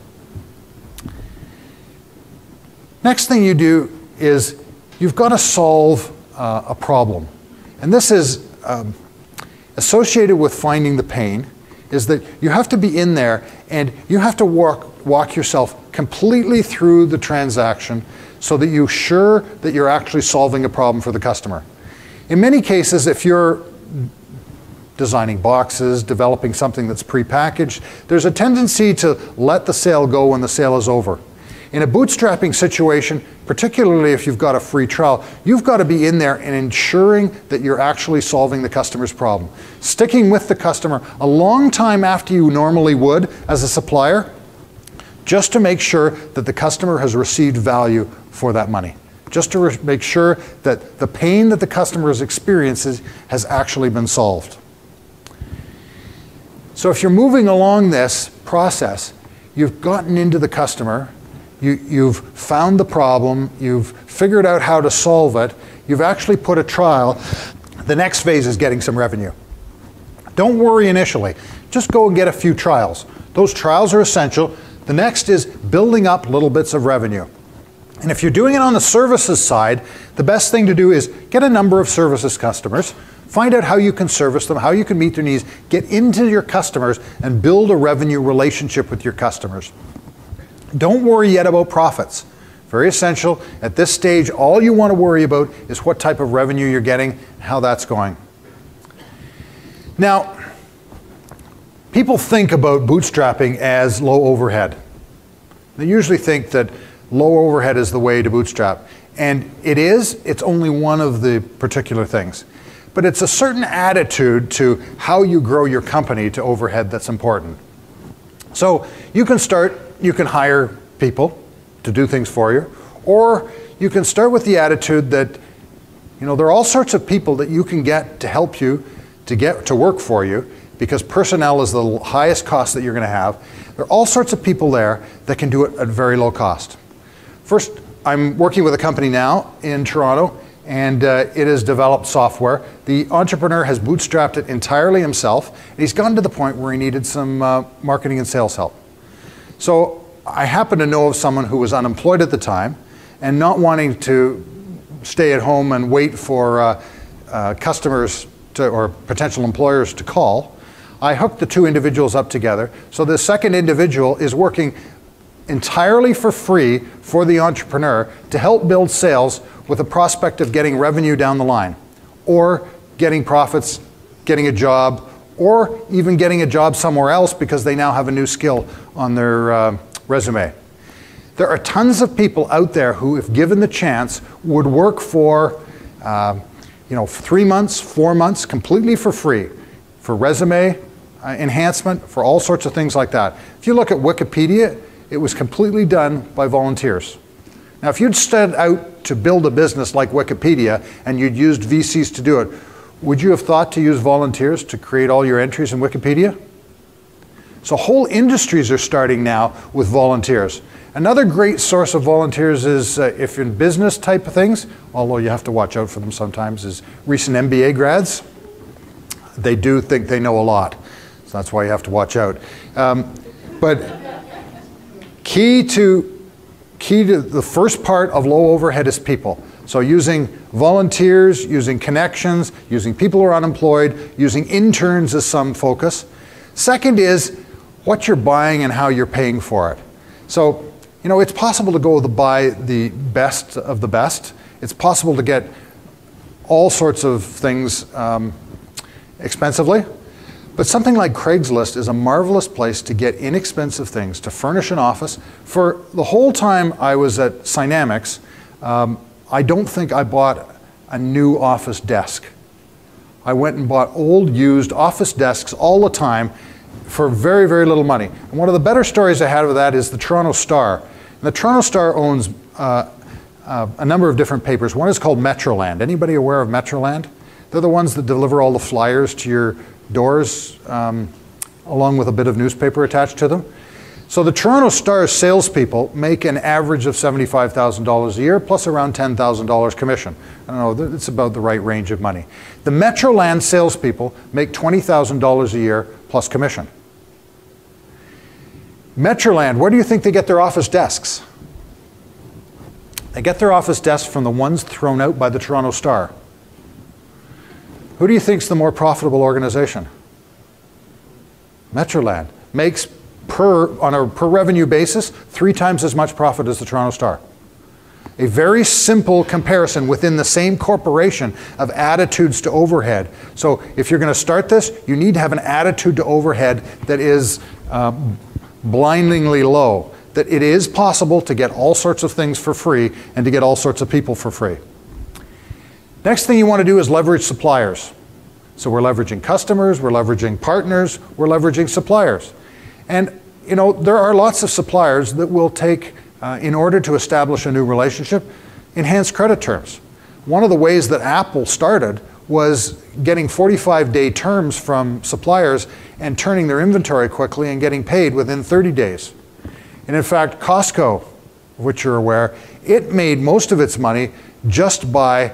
Next thing you do is you've got to solve a problem. And this is associated with finding the pain, is that you have to be in there and you have to walk yourself completely through the transaction so that you're sure that you're actually solving a problem for the customer. In many cases, if you're designing boxes, developing something that's prepackaged, there's a tendency to let the sale go when the sale is over. In a bootstrapping situation, particularly if you've got a free trial, you've got to be in there and ensuring that you're actually solving the customer's problem. Sticking with the customer a long time after you normally would as a supplier, just to make sure that the customer has received value for that money. Just to make sure that the pain that the customer experiences has actually been solved. So if you're moving along this process, you've gotten into the customer, you've found the problem, you've figured out how to solve it, you've actually put a trial. The next phase is getting some revenue. Don't worry initially. Just go and get a few trials. Those trials are essential. The next is building up little bits of revenue. And if you're doing it on the services side, the best thing to do is get a number of services customers, find out how you can service them, how you can meet their needs, get into your customers and build a revenue relationship with your customers. Don't worry yet about profits. Very essential. At this stage, all you want to worry about is what type of revenue you're getting and how that's going. Now, people think about bootstrapping as low overhead. They usually think that low overhead is the way to bootstrap. And it is. It's only one of the particular things. But it's a certain attitude to how you grow your company to overhead that's important. So you can hire people to do things for you, or you can start with the attitude that, there are all sorts of people that you can get to help you to get to work for you, because personnel is the highest cost that you're going to have. There are all sorts of people there that can do it at very low cost. First, I'm working with a company now in Toronto, and it has developed software. The entrepreneur has bootstrapped it entirely himself, and he's gotten to the point where he needed some marketing and sales help. So I happen to know of someone who was unemployed at the time and not wanting to stay at home and wait for customers or potential employers to call. I hooked the two individuals up together. So the second individual is working entirely for free for the entrepreneur to help build sales with a prospect of getting revenue down the line, or getting profits, getting a job, or even getting a job somewhere else because they now have a new skill on their resume. There are tons of people out there who, if given the chance, would work for 3 months, 4 months, completely for free, for resume enhancement, for all sorts of things like that. If you look at Wikipedia, it was completely done by volunteers. Now, if you'd set out to build a business like Wikipedia and you'd used VCs to do it, would you have thought to use volunteers to create all your entries in Wikipedia? So whole industries are starting now with volunteers. Another great source of volunteers is, if in business type of things, although you have to watch out for them sometimes, is recent MBA grads. They do think they know a lot. So that's why you have to watch out. But key to the first part of low overhead is people. So using volunteers, using connections, using people who are unemployed, using interns as some focus. Second is what you're buying and how you're paying for it. So, you know, it's possible to go buy the best of the best. It's possible to get all sorts of things expensively. But something like Craigslist is a marvelous place to get inexpensive things, to furnish an office. For the whole time I was at Synamics, I don't think I bought a new office desk. I went and bought old, used office desks all the time for very, very little money. And one of the better stories I had of that is the Toronto Star. And the Toronto Star owns a number of different papers. One is called Metroland. Anybody aware of Metroland? They're the ones that deliver all the flyers to your doors, along with a bit of newspaper attached to them. So the Toronto Star's salespeople make an average of $75,000 a year, plus around $10,000 commission. I don't know, it's about the right range of money. The Metroland salespeople make $20,000 a year, plus commission. Metroland, where do you think they get their office desks? They get their office desks from the ones thrown out by the Toronto Star. Who do you think is the more profitable organization? Metroland makes on a per revenue basis 3 times as much profit as the Toronto Star. A very simple comparison within the same corporation of attitudes to overhead. So if you're going to start this, you need to have an attitude to overhead that is blindingly low. That it is possible to get all sorts of things for free and to get all sorts of people for free. Next thing you want to do is leverage suppliers. So we're leveraging customers, we're leveraging partners, we're leveraging suppliers. And you know, there are lots of suppliers that will take, in order to establish a new relationship, enhanced credit terms. One of the ways that Apple started was getting 45-day terms from suppliers and turning their inventory quickly and getting paid within 30 days. And in fact, Costco, of which you're aware, it made most of its money just by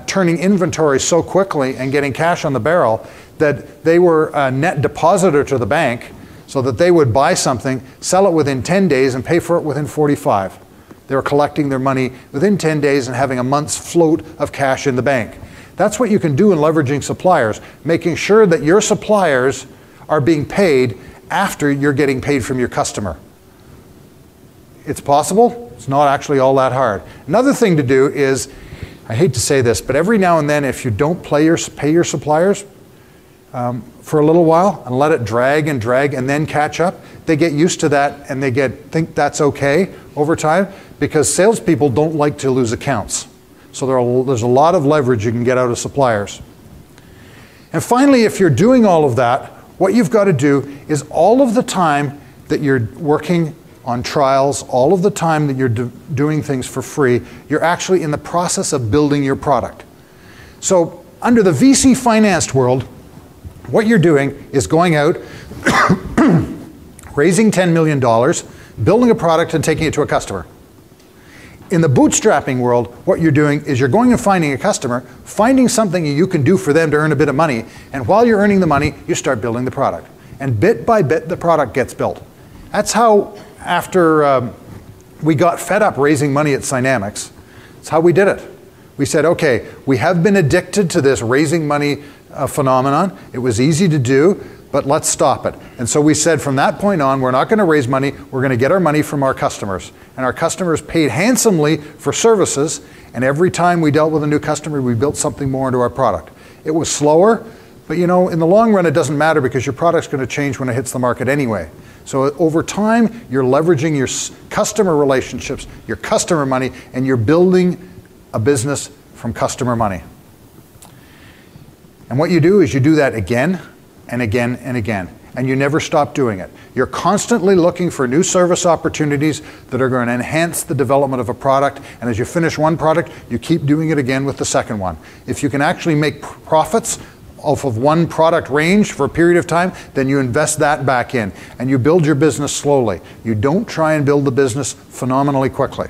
turning inventory so quickly and getting cash on the barrel that they were a net depositor to the bank, so that they would buy something, sell it within 10 days, and pay for it within 45. They were collecting their money within 10 days and having a month's float of cash in the bank. That's what you can do in leveraging suppliers, making sure that your suppliers are being paid after you're getting paid from your customer. It's possible. It's not actually all that hard. Another thing to do is, I hate to say this, but every now and then if you don't pay your suppliers, for a little while and let it drag and then catch up, they get used to that and they think that's okay over time, because salespeople don't like to lose accounts. So there's a lot of leverage you can get out of suppliers. And finally, if you're doing all of that, what you've got to do is all of the time that you're working on trials, all of the time that you're doing things for free, you're actually in the process of building your product. So under the VC financed world, what you're doing is going out, raising $10 million, building a product and taking it to a customer. In the bootstrapping world, what you're doing is you're going and finding a customer, finding something you can do for them to earn a bit of money, and while you're earning the money, you start building the product. And bit by bit, the product gets built. That's how, after we got fed up raising money at Synamics, that's how we did it. We said, okay, we have been addicted to this raising money phenomenon. It was easy to do, but let's stop it. And so we said from that point on, we're not going to raise money, we're going to get our money from our customers. And our customers paid handsomely for services, and every time we dealt with a new customer, we built something more into our product. It was slower, but you know, in the long run it doesn't matter, because your product's going to change when it hits the market anyway. So over time, you're leveraging your customer relationships, your customer money, and you're building a business from customer money. And what you do is you do that again and again and again, and you never stop doing it. You're constantly looking for new service opportunities that are going to enhance the development of a product, and as you finish one product, you keep doing it again with the second one. If you can actually make profits off of one product range for a period of time, then you invest that back in, and you build your business slowly. You don't try and build the business phenomenally quickly.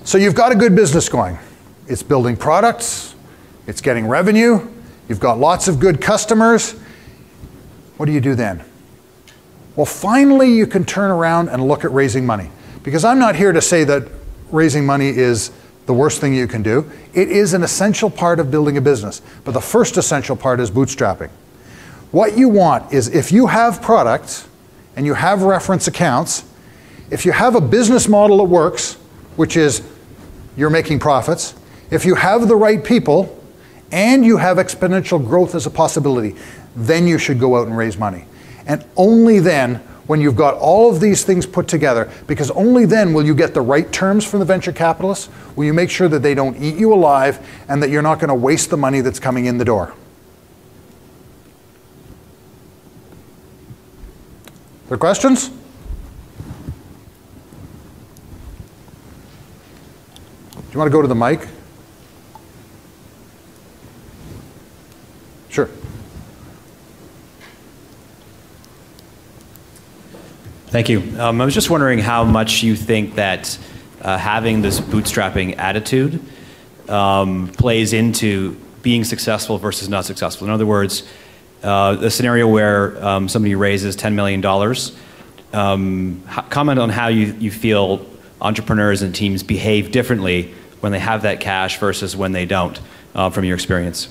So you've got a good business going. It's building products, it's getting revenue, you've got lots of good customers, what do you do then? Well, finally you can turn around and look at raising money. Because I'm not here to say that raising money is the worst thing you can do. It is an essential part of building a business. But the first essential part is bootstrapping. What you want is, if you have products and you have reference accounts, if you have a business model that works, which is you're making profits, if you have the right people, and you have exponential growth as a possibility, then you should go out and raise money. And only then, when you've got all of these things put together, because only then will you get the right terms from the venture capitalists, will you make sure that they don't eat you alive and that you're not going to waste the money that's coming in the door. There questions? Do you want to go to the mic? Sure. Thank you. I was just wondering how much you think that having this bootstrapping attitude plays into being successful versus not successful. In other words, a scenario where somebody raises $10 million, comment on how you feel entrepreneurs and teams behave differently when they have that cash versus when they don't, from your experience.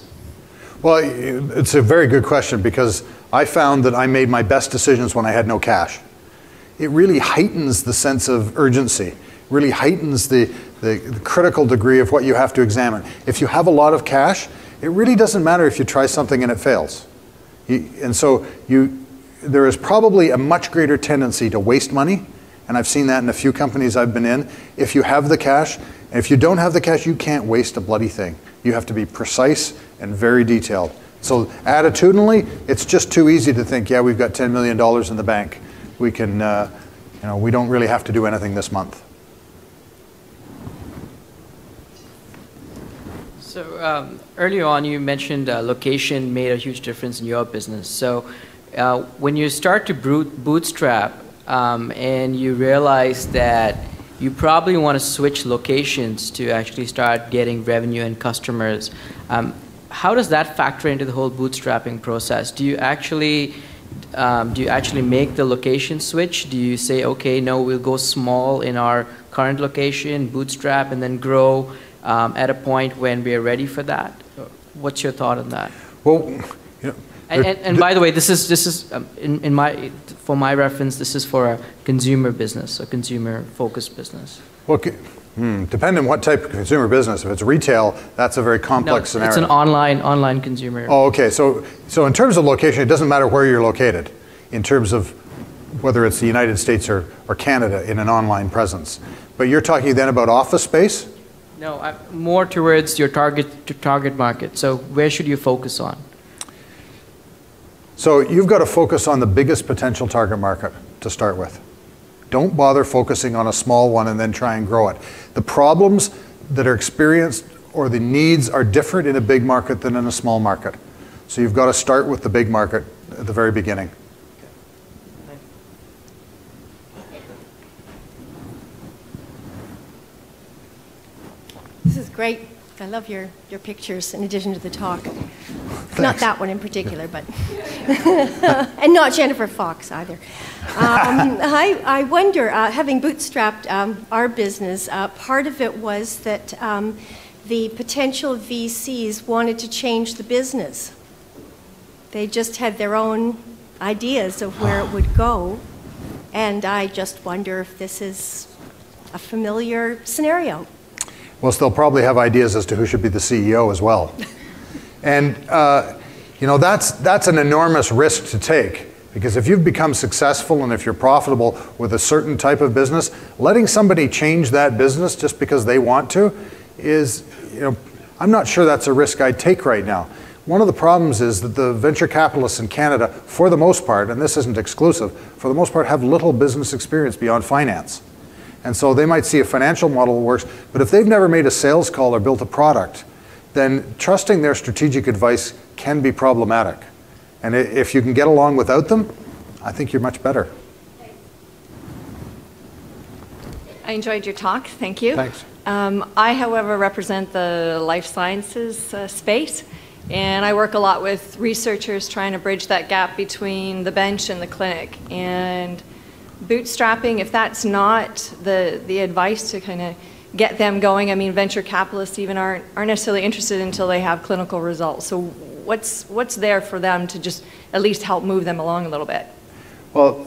Well, it's a very good question, because I found that I made my best decisions when I had no cash. It really heightens the sense of urgency, really heightens the critical degree of what you have to examine. If you have a lot of cash, it really doesn't matter if you try something and it fails. And so there is probably a much greater tendency to waste money, and I've seen that in a few companies I've been in. If you have the cash, and if you don't have the cash, you can't waste a bloody thing. You have to be precise and very detailed. So attitudinally, it's just too easy to think, yeah, we've got $10 million in the bank. We can, we don't really have to do anything this month. So earlier on, you mentioned location made a huge difference in your business. So when you start to bootstrap and you realize that you probably want to switch locations to actually start getting revenue and customers, how does that factor into the whole bootstrapping process? Do you actually make the location switch? Do you say, okay, no, we'll go small in our current location, bootstrap, and then grow at a point when we are ready for that? What's your thought on that? Well, you know, and by the way, this is for my reference, this is for a consumer business, a consumer-focused business. Well, depending on what type of consumer business. If it's retail, that's a very complex scenario. It's an online consumer. Oh, okay. So in terms of location, it doesn't matter where you're located in terms of whether it's the United States or Canada in an online presence. But you're talking then about office space? No, more towards your target market. So where should you focus on? So you've got to focus on the biggest potential target market to start with. Don't bother focusing on a small one and then try and grow it. The problems that are experienced or the needs are different in a big market than in a small market. So you've got to start with the big market at the very beginning. This is great. I love your pictures in addition to the talk. Not that one in particular, but and not Jennifer Fox either. I wonder, having bootstrapped our business, part of it was that the potential VCs wanted to change the business. They just had their own ideas of where it would go, and I just wonder if this is a familiar scenario. Well, they'll probably have ideas as to who should be the CEO as well. And you know, that's an enormous risk to take, because if you've become successful and if you're profitable with a certain type of business, letting somebody change that business just because they want to is, you know, I'm not sure that's a risk I'd take right now. One of the problems is that the venture capitalists in Canada, for the most part, and this isn't exclusive, for the most part have little business experience beyond finance. And so they might see a financial model that works, but if they've never made a sales call or built a product, then trusting their strategic advice can be problematic. And if you can get along without them, I think you're much better. I enjoyed your talk, thank you. Thanks. I, however, represent the life sciences space, And I work a lot with researchers trying to bridge that gap between the bench and the clinic. And bootstrapping, if that's not the advice to kind of get them going, I mean, venture capitalists even aren't necessarily interested until they have clinical results. So what's there for them to just at least help move them along a little bit? Well,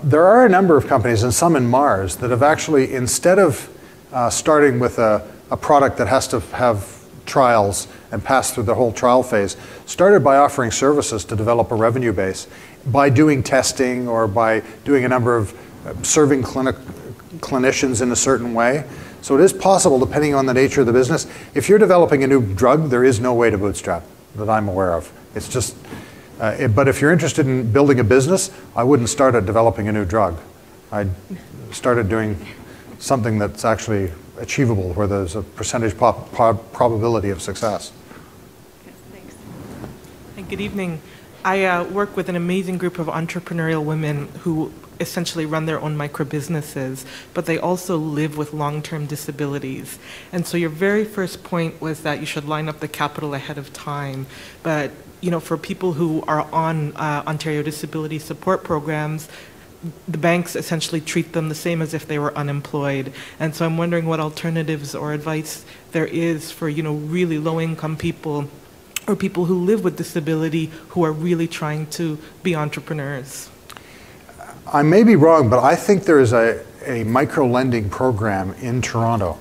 there are a number of companies, and some in Mars, that have actually, instead of starting with a product that has to have trials and pass through the whole trial phase, started by offering services to develop a revenue base by doing testing or by doing a number of serving clinicians in a certain way. So it is possible, depending on the nature of the business. If you're developing a new drug, there is no way to bootstrap that I'm aware of. It's just, but if you're interested in building a business, I wouldn't start at developing a new drug. I'd start at doing something that's actually achievable, where there's a percentage probability of success. Yes, thanks. Hey, good evening. I work with an amazing group of entrepreneurial women who essentially run their own micro businesses, but they also live with long-term disabilities. And so your very first point was that you should line up the capital ahead of time. But you know, for people who are on Ontario disability support programs, the banks essentially treat them the same as if they were unemployed. And so I'm wondering what alternatives or advice there is for, you know, really low-income people or people who live with disability who are really trying to be entrepreneurs. I may be wrong, but I think there is a micro-lending program in Toronto.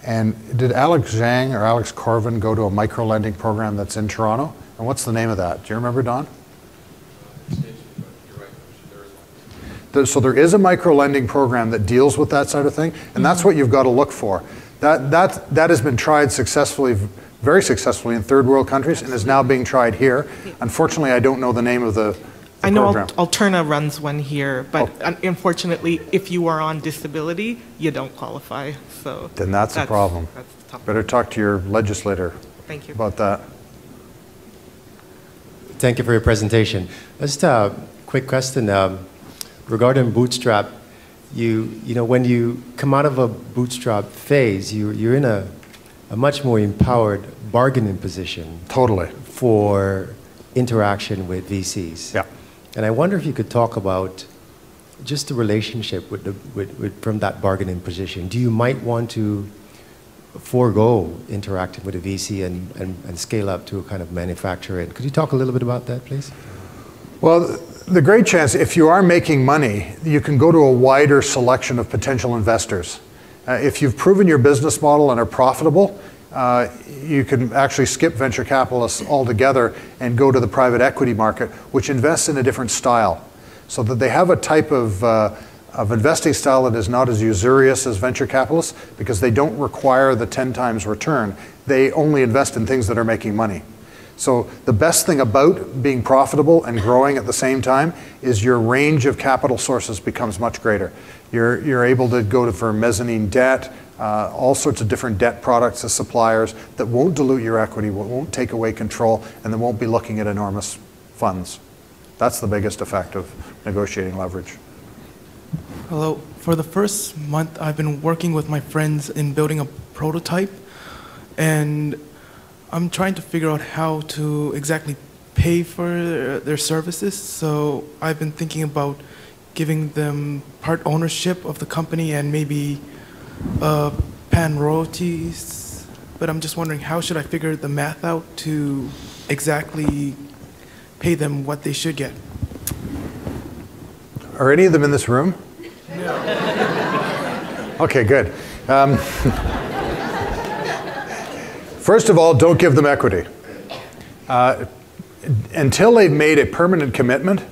And did Alex Zhang or Alex Corvin go to a micro-lending program that's in Toronto? And what's the name of that? Do you remember, Don? So there is a micro-lending program that deals with that sort of thing, and that's what you've got to look for. That has been tried successfully, very successfully in third world countries, and is now being tried here. Unfortunately, I don't know the name of the I know program. Alterna runs one here, but unfortunately, if you are on disability, you don't qualify. So then that's a problem. That's better talk to your legislator Thank you. about that. Thank you for your presentation. Just a quick question regarding Bootstrap. You know, when you come out of a Bootstrap phase, you're in a much more empowered bargaining position. Totally. For interaction with VCs. Yeah. And I wonder if you could talk about just the relationship from that bargaining position. Do you might want to forego interacting with a VC and scale up to a kind of manufacturer? Could you talk a little bit about that, please? Well, the great chance, if you are making money, you can go to a wider selection of potential investors. If you've proven your business model and are profitable, you can actually skip venture capitalists altogether and go to the private equity market, which invests in a different style, so that they have a type of investing style that is not as usurious as venture capitalists, because they don't require the 10 times return. They only invest in things that are making money. So the best thing about being profitable and growing at the same time is your range of capital sources becomes much greater. You're able to go for mezzanine debt, all sorts of different debt products as suppliers that won't dilute your equity, won't take away control, and that won't be looking at enormous funds. That's the biggest effect of negotiating leverage. Hello. For the first month, I've been working with my friends in building a prototype, and I'm trying to figure out how to exactly pay for their services. So I've been thinking about giving them part ownership of the company and maybe pan royalties. But I'm just wondering, how should I figure the math out to exactly pay them what they should get? Are any of them in this room? No. Okay, good. First of all, don't give them equity. Until they've made a permanent commitment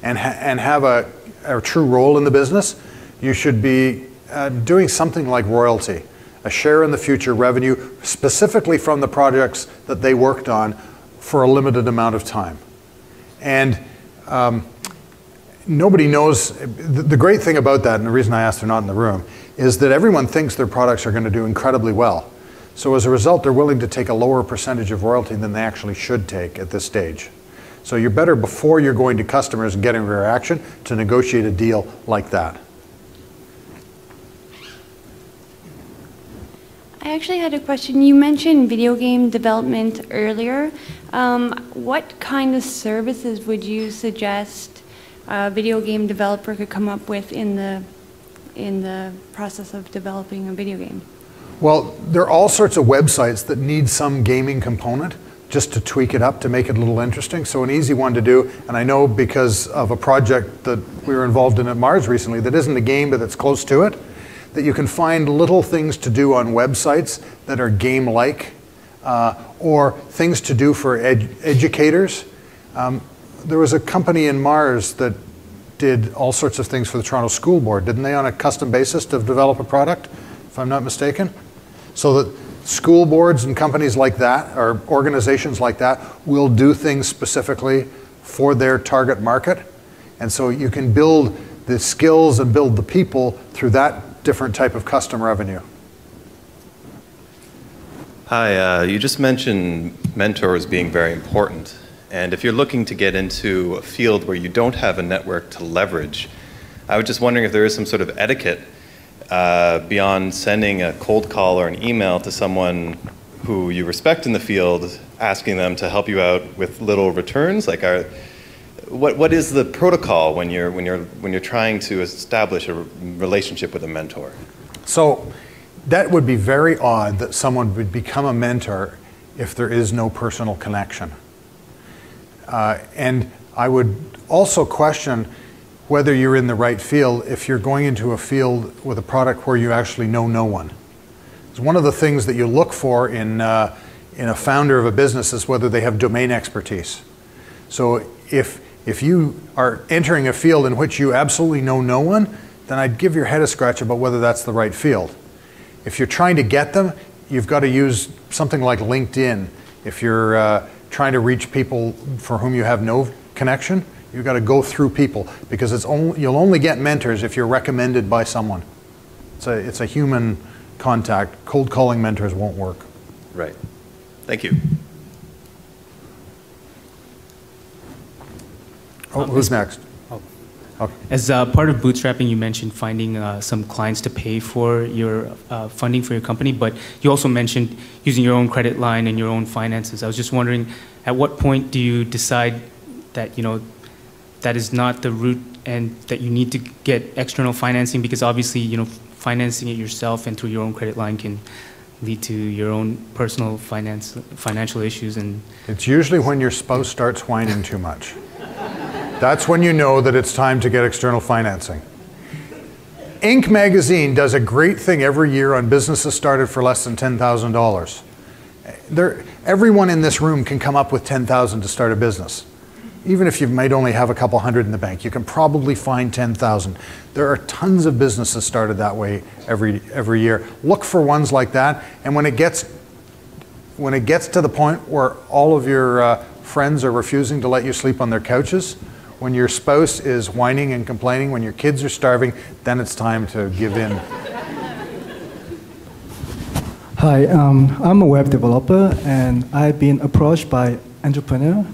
and have a true role in the business, you should be doing something like royalty, a share in the future revenue, specifically from the projects that they worked on for a limited amount of time. And nobody knows, the great thing about that, and the reason I asked they're not in the room, is that everyone thinks their products are going to do incredibly well. So as a result, they're willing to take a lower percentage of royalty than they actually should take at this stage. So you're better, before you're going to customers and getting a reaction, to negotiate a deal like that. I actually had a question. You mentioned video game development earlier. What kind of services would you suggest a video game developer could come up with in the process of developing a video game? Well, there are all sorts of websites that need some gaming component just to tweak it up to make it a little interesting. So an easy one to do, and I know because of a project that we were involved in at Mars recently that isn't a game but that's close to it, that you can find little things to do on websites that are game-like, or things to do for educators. There was a company in Mars that did all sorts of things for the Toronto School Board, didn't they, on a custom basis to develop a product, if I'm not mistaken? So that school boards and companies like that, or organizations like that, will do things specifically for their target market. And so you can build the skills and build the people through that different type of custom revenue. Hi, you just mentioned mentors being very important. And if you're looking to get into a field where you don't have a network to leverage, I was just wondering if there is some sort of etiquette beyond sending a cold call or an email to someone who you respect in the field, asking them to help you out with little returns. Like, what is the protocol when you're trying to establish a relationship with a mentor? So that would be very odd that someone would become a mentor if there is no personal connection. And I would also question whether you're in the right field if you're going into a field with a product where you actually know no one. It's one of the things that you look for in a founder of a business is whether they have domain expertise. So if you are entering a field in which you absolutely know no one, then I'd give your head a scratch about whether that's the right field. If you're trying to get them, you've got to use something like LinkedIn. If you're trying to reach people for whom you have no connection, you've got to go through people, because you'll only get mentors if you're recommended by someone. It's a human contact. Cold calling mentors won't work. Right. Thank you. Oh, who's next? Okay. As part of bootstrapping, you mentioned finding some clients to pay for your funding for your company, but you also mentioned using your own credit line and your own finances. I was just wondering, at what point do you decide that that is not the route and that you need to get external financing? Because obviously, financing it yourself and through your own credit line can lead to your own personal financial issues. And it's usually when your spouse starts whining too much. That's when you know that it's time to get external financing. Inc. magazine does a great thing every year on businesses started for less than $10,000. Everyone in this room can come up with $10,000 to start a business. Even if you might only have a couple hundred in the bank, you can probably find $10,000. There are tons of businesses started that way every year. Look for ones like that, and when it gets to the point where all of your friends are refusing to let you sleep on their couches, when your spouse is whining and complaining, when your kids are starving, then it's time to give in. Hi, I'm a web developer, and I've been approached by entrepreneurs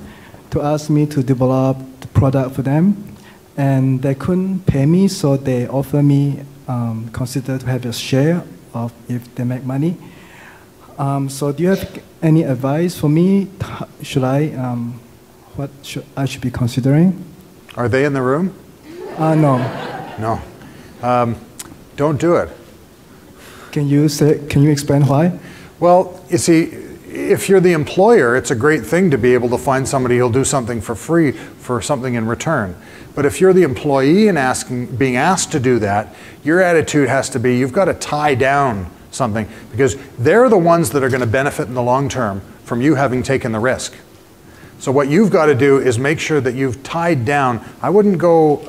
to ask me to develop the product for them, and they couldn't pay me, so they offered me consider to have a share of if they make money. So do you have any advice for me? What I should be considering? Are they in the room? No. No. Don't do it. Can you explain why? Well, you see, if you're the employer, it's a great thing to be able to find somebody who'll do something for free for something in return. But if you're the employee and being asked to do that, your attitude has to be, you've got to tie down something, because they're the ones that are going to benefit in the long term from you having taken the risk. So what you've got to do is make sure that you've tied down. I wouldn't go,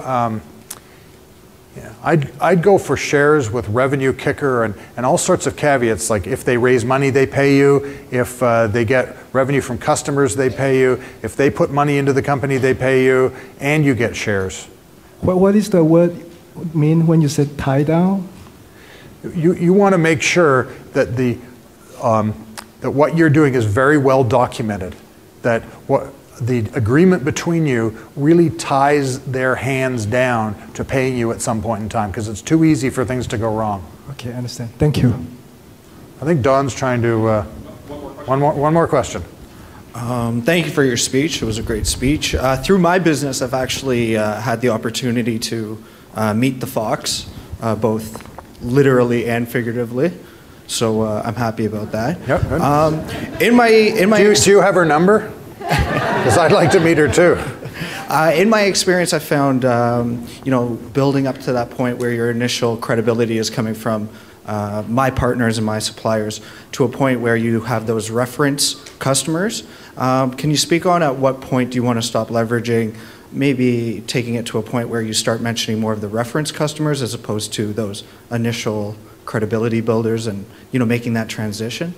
I'd go for shares with revenue kicker and all sorts of caveats, like if they raise money, they pay you. If they get revenue from customers, they pay you. If they put money into the company, they pay you, and you get shares. What is the word mean when you said tie down? You want to make sure that that what you're doing is very well documented, that the agreement between you really ties their hands down to paying you at some point in time, because it's too easy for things to go wrong. Okay, I understand. Thank you. I think Don's trying to, one more question. Thank you for your speech. It was a great speech. Through my business, I've actually had the opportunity to meet the fox, both literally and figuratively. So I'm happy about that. Yep, good. Do you have her number? Because I'd like to meet her too. In my experience, I found, building up to that point where your initial credibility is coming from my partners and my suppliers to a point where you have those reference customers. Can you speak on at what point do you want to stop leveraging, maybe taking it to a point where you start mentioning more of the reference customers as opposed to those initial credibility builders and making that transition?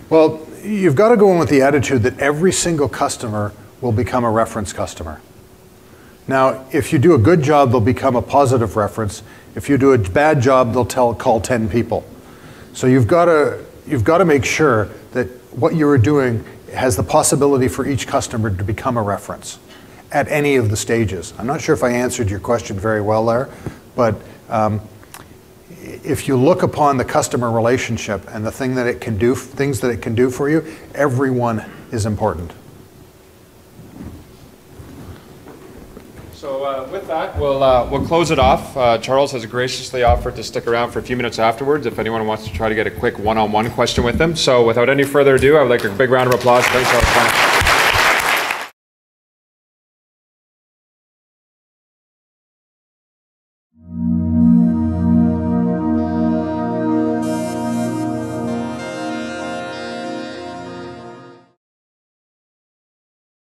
Well, you've got to go in with the attitude that every single customer will become a reference customer. Now, if you do a good job, they'll become a positive reference. If you do a bad job, they'll call 10 people. So you've got to make sure that what you are doing has the possibility for each customer to become a reference at any of the stages. I'm not sure if I answered your question very well there, but if you look upon the customer relationship and the things that it can do for you, everyone is important. So with that, we'll close it off. Charles has graciously offered to stick around for a few minutes afterwards if anyone wants to try to get a quick one-on-one question with him. So without any further ado, I would like a big round of applause. Thanks, Charles.